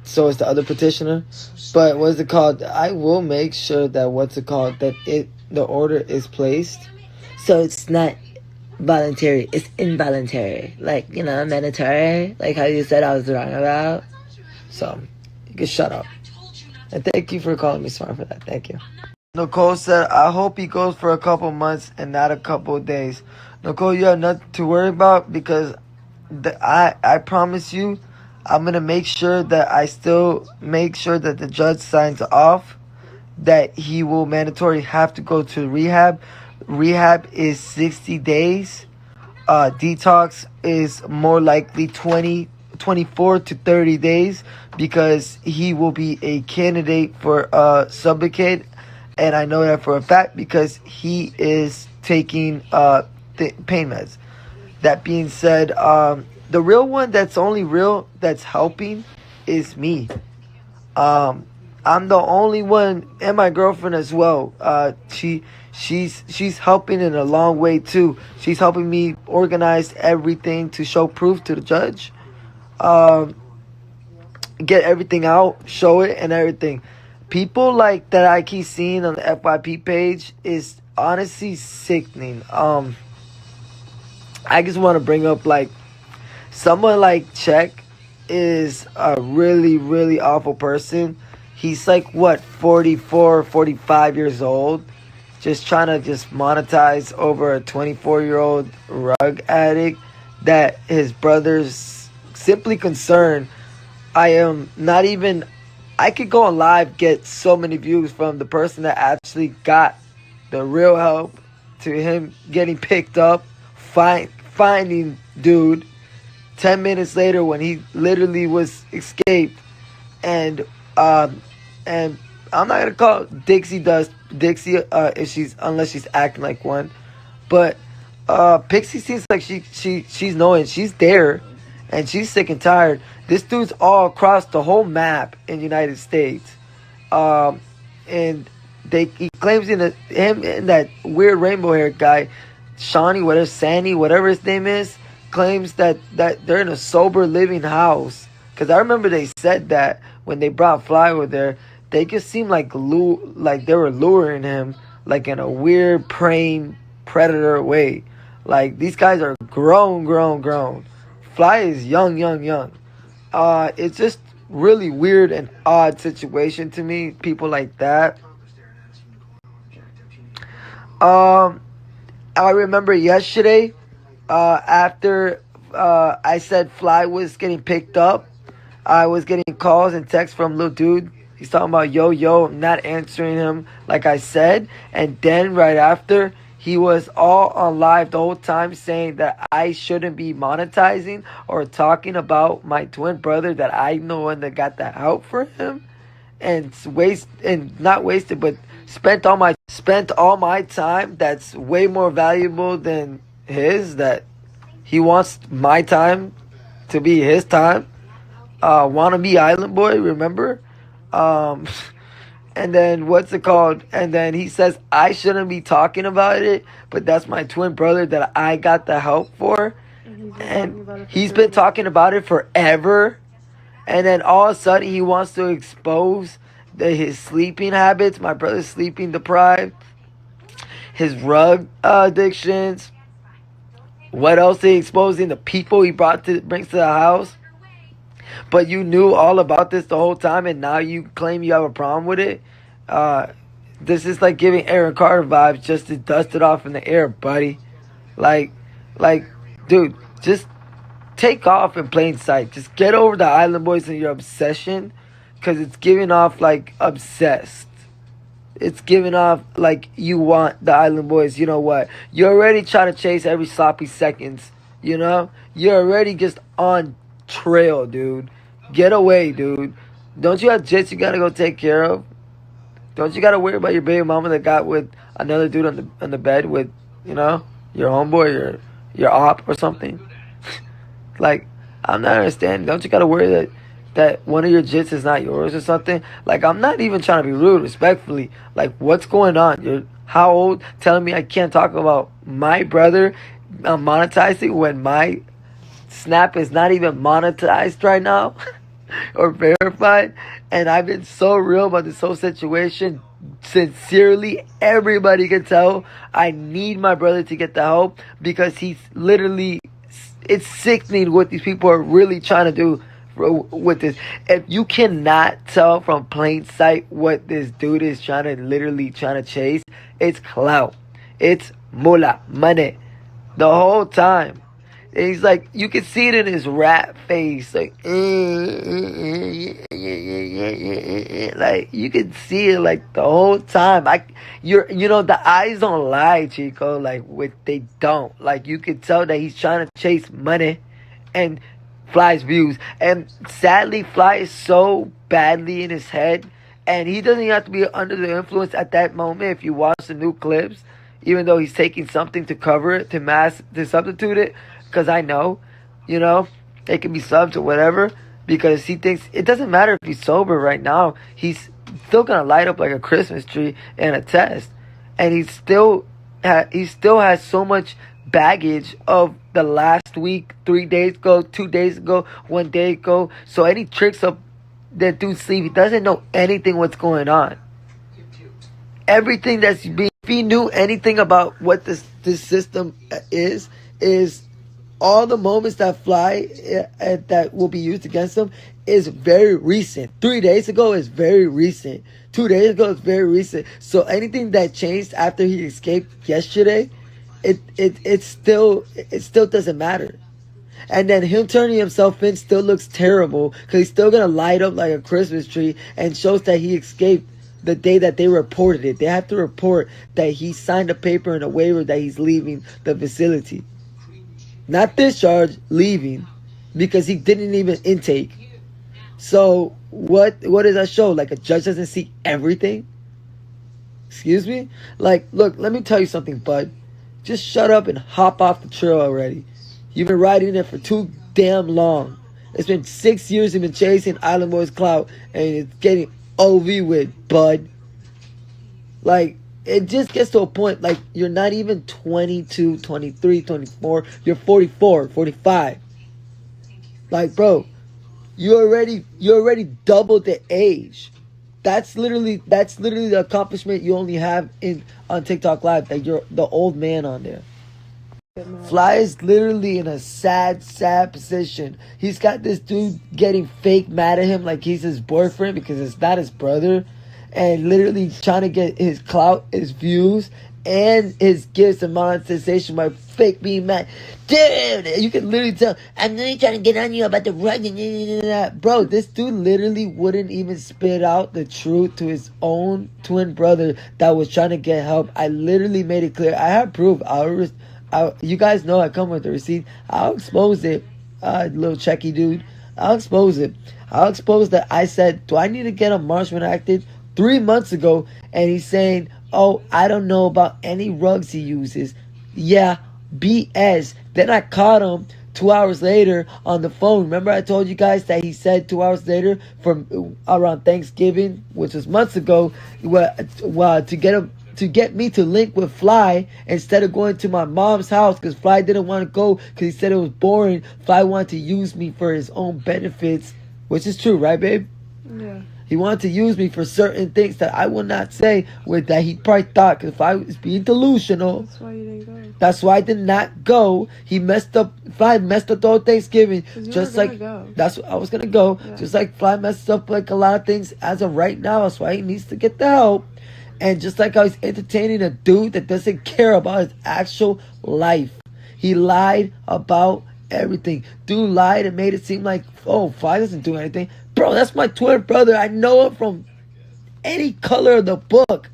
so is the other petitioner. But what's it called? I will make sure that the order is placed. So it's not voluntary, it's involuntary. Like, mandatory. Like how you said I was wrong about. So, you can shut up. And thank you for calling me smart for that. Thank you. Nicole said, I hope he goes for a couple months and not a couple days. Nicole, you have nothing to worry about because I promise you, I'm going to make sure that the judge signs off that he will mandatorily have to go to rehab. Rehab is 60 days. Detox is more likely 24 to 30 days because he will be a candidate for Sublocade, and I know that for a fact because he is taking pain meds. That being said, the real one that's only real that's helping is me. I'm the only one, and my girlfriend as well. She's helping in a long way too. She's helping me organize everything to show proof to the judge. Get everything out, show it and everything. people like that I keep seeing on the FYP page is honestly sickening. I just want to bring up like someone like Check is a really, really awful person. He's like what, 44, 45 years old, just trying to just monetize over a 24-year-old rug addict that his brother's simply concerned. I am not even, I could go on live, get so many views from the person that actually got the real help to him getting picked up, finding dude 10 minutes later when he literally was escaped. And I'm not gonna call Dixie if she's, unless she's acting like one, but Pixie seems like she's knowing she's there, and she's sick and tired. This dude's all across the whole map in the United States, and he claims him and that weird rainbow haired guy, Sandy, whatever his name is, claims that they're in a sober living house. Because I remember they said that when they brought Fly over there, they just seemed like they were luring him like in a weird preying predator way. Like these guys are grown. Fly is young. It's just really weird and odd situation to me. People like that. I remember yesterday, after I said Fly was getting picked up, I was getting calls and texts from little dude. He's talking about yo, I'm not answering him like I said. And then right after, he was all on live the whole time saying that I shouldn't be monetizing or talking about my twin brother, that I'm the one that got the help for him. And not wasted, but spent all my time that's way more valuable than his, that he wants my time to be his time. Wanna be Island Boy, remember? And then what's it called? And then he says I shouldn't be talking about it, but that's my twin brother that I got the help for. And he's been talking about it forever. And then all of a sudden he wants to expose his sleeping habits. My brother's sleeping deprived. His rug addictions. What else is he exposing? The people he brings to the house. But you knew all about this the whole time, and now you claim you have a problem with it. This is like giving Aaron Carter vibes just to dust it off in the air, buddy. Like, dude, just take off in plain sight. Just get over the Island Boys and your obsession, because it's giving off like obsessed. It's giving off like you want the Island Boys. You know what? You're already trying to chase every sloppy seconds. You know? You're already just on trail, dude. Get away, dude. Don't you have jits you gotta go take care of? Don't you gotta worry about your baby mama that got with another dude on the bed with, you know, your homeboy or your op or something? Like, I'm not understanding. Don't you gotta worry that one of your jits is not yours or something? Like, I'm not even trying to be rude, respectfully. Like, what's going on? You're how old? Telling me I can't talk about my brother monetizing when my Snap is not even monetized right now or verified. And I've been so real about this whole situation. Sincerely, everybody can tell I need my brother to get the help, because he's literally, it's sickening what these people are really trying to do with this. If you cannot tell from plain sight what this dude is trying to chase, it's clout. It's moolah, money, the whole time. And he's like, you can see it in his rat face, like, like you can see it like the whole time. The eyes don't lie, Chico. Like, they don't. Like, you can tell that he's trying to chase money and Fly's views. And sadly, Fly is so badly in his head, and he doesn't even have to be under the influence at that moment. If you watch the new clips, even though he's taking something to cover it, to substitute it. Because I know, it can be subbed or whatever. Because he thinks it doesn't matter if he's sober right now. He's still going to light up like a Christmas tree in a test. And he still has so much baggage of the last week, 3 days ago, 2 days ago, 1 day ago. So any tricks up that dude's sleep. He doesn't know anything what's going on. Everything that's being, if he knew anything about what this system is all the moments that fly that will be used against him is very recent. 3 days ago is very recent. 2 days ago is very recent. So anything that changed after he escaped yesterday, it still doesn't matter. And then him turning himself in still looks terrible because he's still gonna light up like a Christmas tree and shows that he escaped the day that they reported it. They have to report that he signed a paper and a waiver that he's leaving the facility. Not discharged, leaving, because he didn't even intake. So what does that show? Like a judge doesn't see everything? Excuse me? Like, look, let me tell you something, bud. Just shut up and hop off the trail already. You've been riding it for too damn long. It's been 6 years you've been chasing Island Boys clout, and it's getting OV with, bud. Like, it just gets to a point, like, you're not even 22, 23, 24. You're 44, 45. Like, bro, you already doubled the age. That's literally the accomplishment you only have on TikTok Live. That you're the old man on there. Fly is literally in a sad position. He's got this dude getting fake mad at him like he's his boyfriend because it's not his brother. And literally trying to get his clout, his views, and his gifts and monetization by fake being mad. Dude, you can literally tell, I'm literally trying to get on you about the rug and that. Bro, this dude literally wouldn't even spit out the truth to his own twin brother that was trying to get help. I literally made it clear. I have proof. You guys know I come with the receipt. I'll expose it, little checky dude. I'll expose it. I'll expose that I said, do I need to get a marshman acted 3 months ago? And he's saying, oh, I don't know about any rugs he uses. Yeah, BS. Then I caught him 2 hours later on the phone. Remember I told you guys that he said 2 hours later from around Thanksgiving, which was months ago, to get me to link with Fly instead of going to my mom's house because Fly didn't want to go because he said it was boring. Fly wanted to use me for his own benefits, which is true, right, babe? Yeah. He wanted to use me for certain things that I will not say with that he probably thought because if I was being delusional. That's why you didn't go. That's why I did not go. He messed up. Fly messed up the whole Thanksgiving. Just like go. That's what I was gonna go. Yeah. Just like Fly messed up like a lot of things as of right now. That's why he needs to get the help. And just like I was entertaining a dude that doesn't care about his actual life. He lied about everything. Dude lied and made it seem like, oh, Fly doesn't do anything. Bro, that's my twin brother. I know him from any color of the book.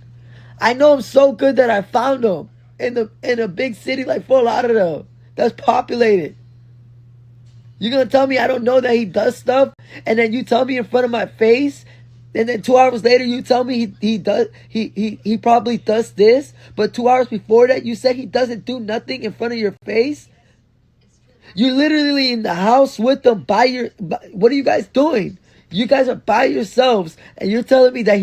I know him so good that I found him in a big city like Fort Lauderdale that's populated. You're gonna tell me I don't know that he does stuff, and then you tell me in front of my face, and then 2 hours later you tell me he probably does this, but 2 hours before that you said he doesn't do nothing in front of your face. You're literally in the house with them what are you guys doing? You guys are by yourselves, and you're telling me that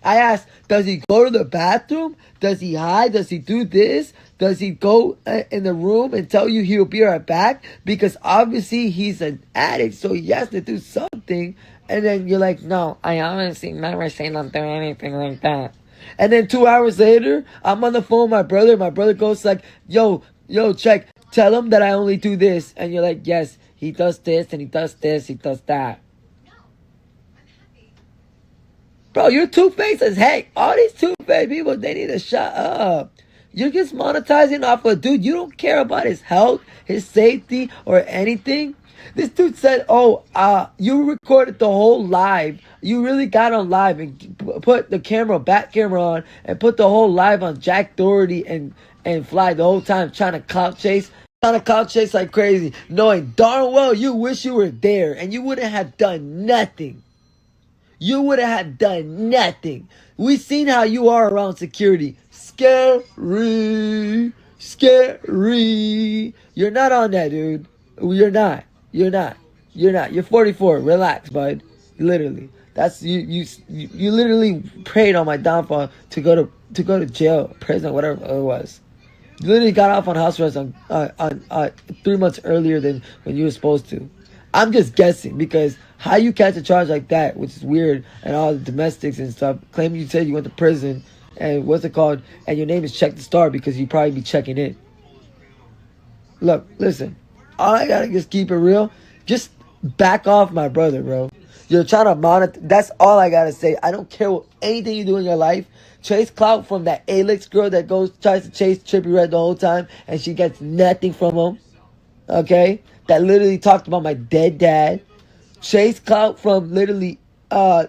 I asked, does he go to the bathroom? Does he hide? Does he do this? Does he go in the room and tell you he'll be right back? Because obviously he's an addict, so he has to do something. And then you're like, no, I honestly never seen him do anything like that. And then 2 hours later, I'm on the phone with my brother. My brother goes like, yo, check. Tell him that I only do this. And you're like, yes, he does this and he does this, he does that. Bro, you're two-faced as heck. All these two-faced people, they need to shut up. You're just monetizing off a dude. You don't care about his health, his safety, or anything. This dude said, you recorded the whole live. You really got on live and put the back camera on and put the whole live on Jack Doherty and Fly the whole time trying to clout chase like crazy, knowing darn well you wish you were there and you wouldn't have done nothing. You would have done nothing. We seen how you are around security. Scary. You're not on that, dude. You're not. You're 44. Relax, bud. Literally. That's you literally prayed on my downfall to go to jail, prison, whatever it was. You literally got off on house arrest on 3 months earlier than when you were supposed to. I'm just guessing because how you catch a charge like that, which is weird, and all the domestics and stuff, claim you said you went to prison, and what's it called, and your name is Check the Star because you probably be checking in. Look, listen, all I gotta just keep it real. Just back off my brother, bro. You're trying to monitor. That's all I gotta say. I don't care what anything you do in your life. Chase clout from that Alex girl that tries to chase Trippie Redd the whole time, and she gets nothing from him. Okay, that literally talked about my dead dad. Chase clout from literally. Oh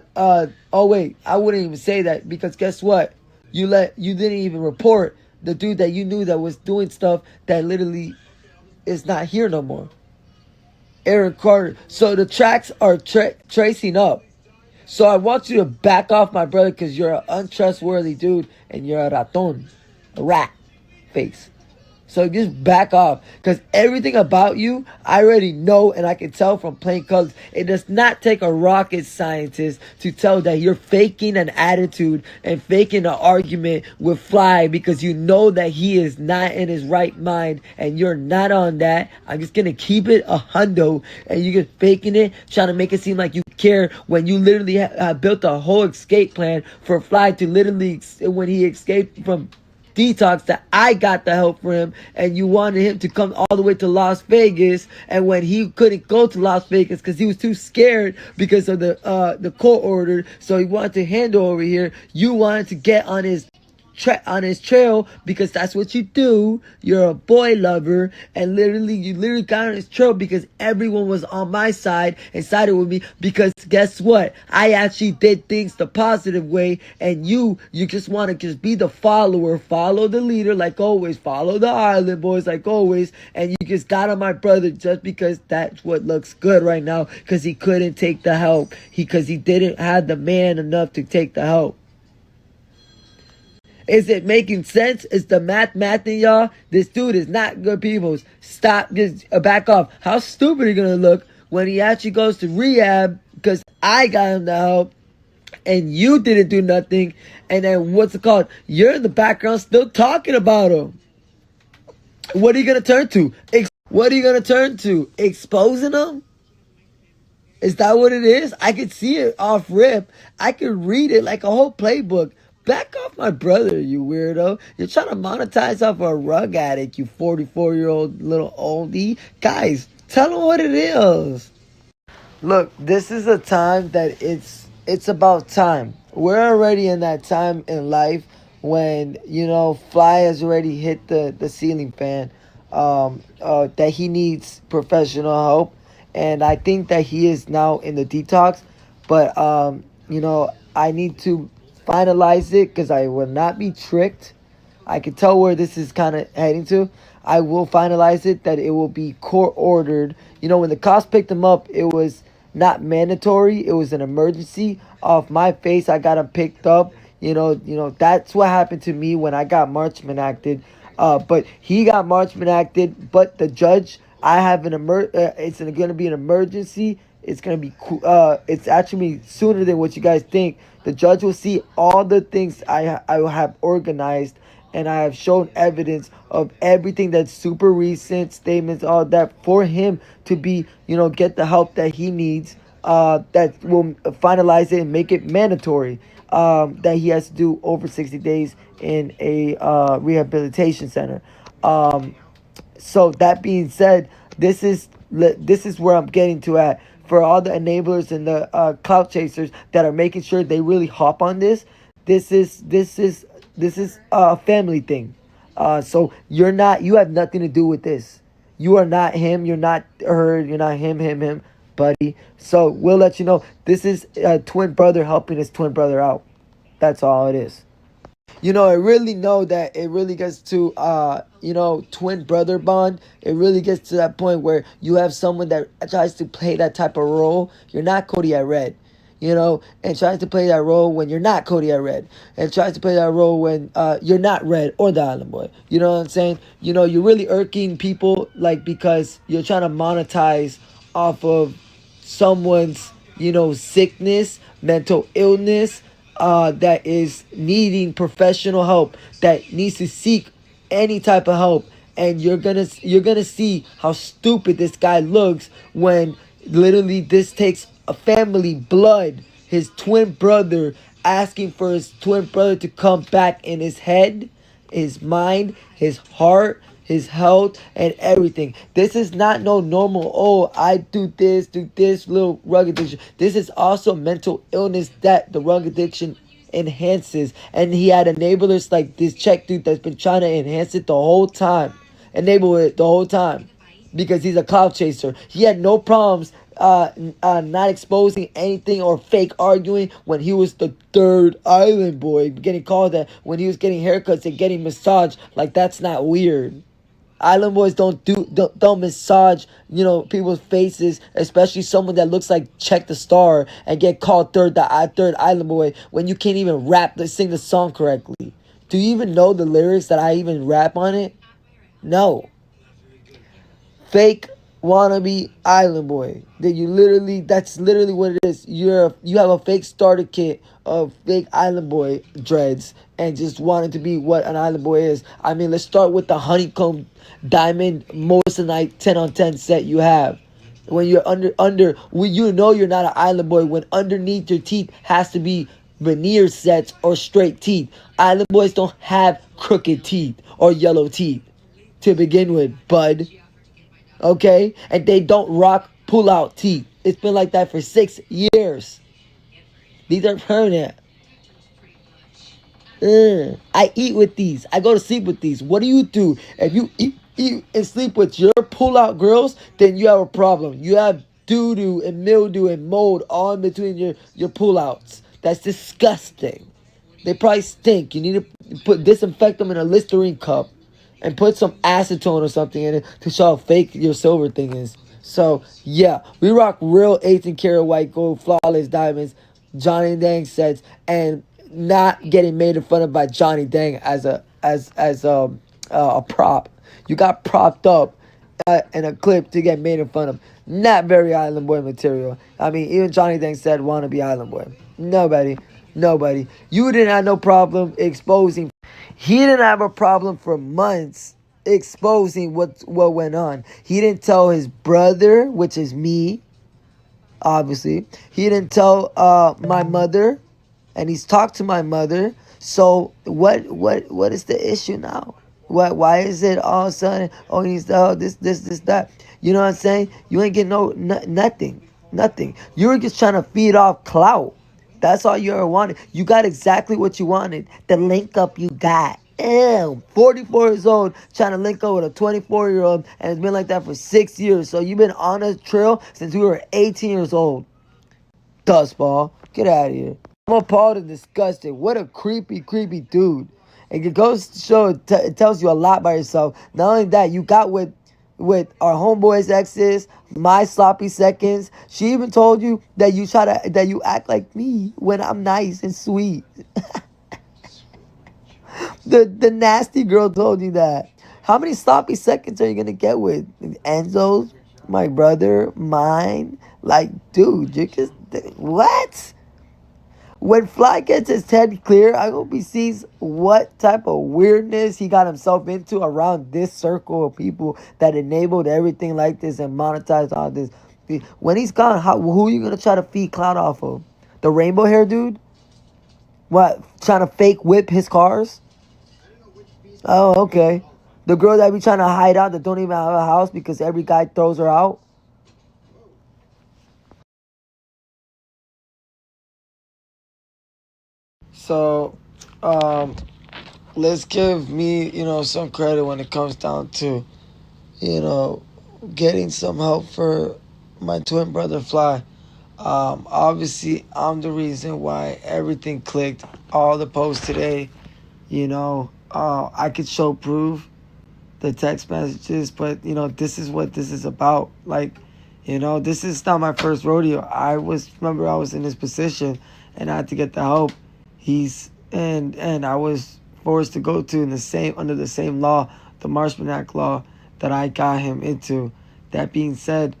wait, I wouldn't even say that because guess what? You didn't even report the dude that you knew that was doing stuff that literally is not here no more. Aaron Carter. So the tracks are tracing up. So I want you to back off my brother because you're an untrustworthy dude and you're a raton, a rat face. So just back off because everything about you, I already know and I can tell from plain colors. It does not take a rocket scientist to tell that you're faking an attitude and faking an argument with Fly because you know that he is not in his right mind and you're not on that. I'm just going to keep it a hundo and you're just faking it, trying to make it seem like you care when you literally built a whole escape plan for Fly to literally, when he escaped from detox, that I got the help for him and you wanted him to come all the way to Las Vegas, and when he couldn't go to Las Vegas because he was too scared because of the court order, so he wanted to handle over here, you wanted to get on his trail because that's what you do. You're a boy lover, and you literally got on his trail because everyone was on my side and sided with me because guess what? I actually did things the positive way, and you just want to just be the follower, follow the leader like always, follow the Island Boys like always, and you just got on my brother just because that's what looks good right now because he couldn't take the help because he didn't have the man enough to take the help. Is it making sense? Is the mathing, y'all? This dude is not good people. Stop. Just back off. How stupid are you going to look when he actually goes to rehab because I got him the help and you didn't do nothing. And then what's it called? You're in the background still talking about him. What are you going to turn to? What are you going to turn to? Exposing him? Is that what it is? I could see it off rip. I could read it like a whole playbook. Back off my brother, you weirdo. You're trying to monetize off a rug addict, you 44-year-old little oldie. Guys, tell them what it is. Look, this is a time that it's about time. We're already in that time in life when, Fly has already hit the ceiling fan. That he needs professional help. And I think that he is now in the detox. But, I need to finalize it because I will not be tricked. I can tell where this is kind of heading to. I will finalize it that it will be court ordered. When the cops picked him up, it was not mandatory. It was an emergency. Off my face, I got him picked up. That's what happened to me when I got Marchman acted. But he got Marchman acted. But the judge, I have it's going to be an emergency. It's going to be it's actually sooner than what you guys think. The judge will see all the things I have organized, and I have shown evidence of everything that's super recent, statements, all that, for him to be, get the help that he needs, that will finalize it and make it mandatory, that he has to do over 60 days in a rehabilitation center. So that being said, this is where I'm getting to at. For all the enablers and the clout chasers that are making sure they really hop on this, this is a family thing. So you have nothing to do with this. You are not him. You're not her. You're not him, buddy. So we'll let you know. This is a twin brother helping his twin brother out. That's all it is. I really know that it really gets to, twin brother bond. It really gets to that point where you have someone that tries to play that type of role. You're not Kodiyakredd, and tries to play that role when you're not Kodiyakredd, and tries to play that role when you're not Red or the Island Boy. You know what I'm saying? You're really irking people, because you're trying to monetize off of someone's, sickness, mental illness, that is needing professional help, that needs to seek any type of help, and you're gonna see how stupid this guy looks when Literally, this takes a family blood. His twin brother asking for his twin brother to come back in his head, his mind, his heart, his health, and everything. This is not no normal, oh, I do this, little drug addiction. This is also mental illness that the drug addiction enhances. And he had enablers like this Czech dude that's been trying to enhance it the whole time. Enable it the whole time because he's a cloud chaser. He had no problems not exposing anything or fake arguing when he was the third island boy, getting called that when he was getting haircuts and getting massaged. Like, that's not weird. Island boys don't massage, people's faces, especially someone that looks like Check the Star, and get called third island boy when you can't even sing the song correctly. Do you even know the lyrics that I even rap on it? No. Fake wannabe island boy. That's literally what it is. You have a fake starter kit of fake island boy dreads and just wanted to be what an island boy is. I mean, let's start with the honeycomb diamond moissanite 10 on 10 set you have. When you're when you know you're not an island boy when underneath your teeth has to be veneer sets or straight teeth. Island boys don't have crooked teeth or yellow teeth to begin with, bud. Okay? And they don't rock pull-out teeth. It's been like that for 6 years. These are permanent. I eat with these. I go to sleep with these. What do you do? If you eat and sleep with your pull-out girls, then you have a problem. You have doo-doo and mildew and mold all in between your pull-outs. That's disgusting. They probably stink. You need to disinfect them in a Listerine cup and put some acetone or something in it to show how fake your silver thing is. So, yeah, we rock real 18 karat white gold flawless diamonds, Johnny Dang sets, and not getting made fun of by Johnny Dang as a prop. You got propped up in a clip to get made fun of. Not very Island Boy material. I mean, even Johnny Dang said, "Wanna be Island Boy." Nobody. You didn't have no problem exposing. He didn't have a problem for months exposing what went on. He didn't tell his brother, which is me, obviously. He didn't tell my mother, and he's talked to my mother. So what is the issue now? Why is it all of a sudden, oh, he's this that? You know what I'm saying? You ain't getting nothing. You were just trying to feed off clout. That's all you ever wanted. You got exactly what you wanted. The link up you got. Ew, 44 years old trying to link up with a 24-year-old, and it's been like that for 6 years. So you've been on a trail since we were 18 years old. Dustball, get out of here. I'm appalled and disgusted. What a creepy dude. And it goes to show, it tells you a lot by yourself. Not only that, you got with our homeboys' exes, my sloppy seconds. She even told you that you act like me when I'm nice and sweet. The nasty girl told you that. How many sloppy seconds are you gonna get with Enzo's, my brother, mine? Like, dude, you just what? When Fly gets his head clear, I hope he sees what type of weirdness he got himself into around this circle of people that enabled everything like this and monetized all this. When he's gone, who are you going to try to feed clout off of? The rainbow hair dude? What, trying to fake whip his cars? Oh, okay. The girl that be trying to hide out that don't even have a house because every guy throws her out? So, let's give me, some credit when it comes down to, you know, getting some help for my twin brother Fly. Obviously, I'm the reason why everything clicked. All the posts today, I could show proof, the text messages, but this is what this is about. Like, this is not my first rodeo. Remember I was in this position and I had to get the help. And I was forced to go to under the same law, the Marshman Act law that I got him into. That being said,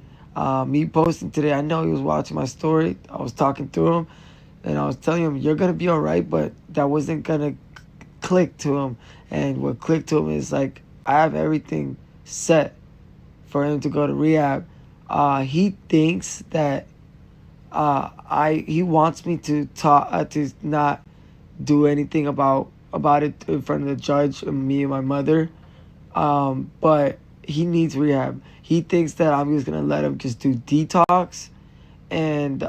me posting today, I know he was watching my story. I was talking to him and I was telling him, you're gonna be all right, but that wasn't gonna click to him. And what clicked to him is like, I have everything set for him to go to rehab. He thinks that he wants me to talk to not do anything about it in front of the judge and me and my mother. But he needs rehab. He thinks that I'm just gonna let him just do detox, and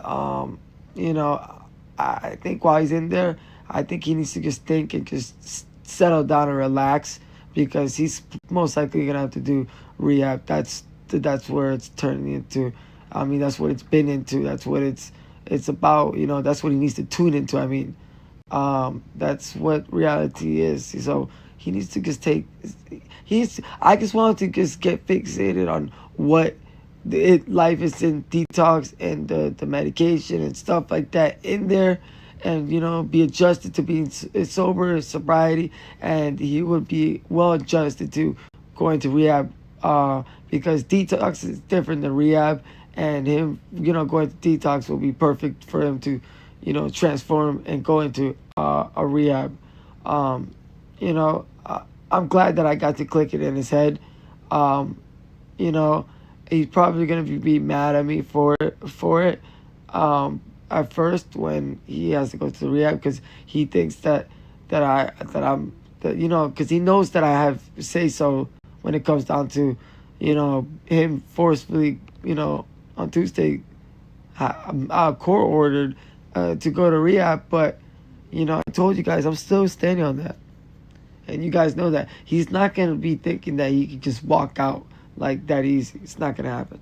you know, I think while he's in there, I think he needs to just think and just settle down and relax, because he's most likely gonna have to do rehab. That's where it's turning into. I mean, that's what it's been into. That's what it's about. You know, that's what he needs to tune into. I mean, that's what reality is. So he needs to just take. I just want him to just get fixated on what life is in detox, and the medication and stuff like that in there, and be adjusted to being sober, sobriety, and he would be well adjusted to going to rehab, because detox is different than rehab, and him going to detox will be perfect for him to transform and go into a rehab. I'm glad that I got to click it in his head. You know, he's probably gonna be mad at me for it. At first, when he has to go to the rehab, because he thinks that because he knows that I have say so when it comes down to him forcefully on Tuesday court ordered to go to rehab. But I told you guys I'm still standing on that. And you guys know that he's not going to be thinking that he can just walk out like that easy. It's not going to happen.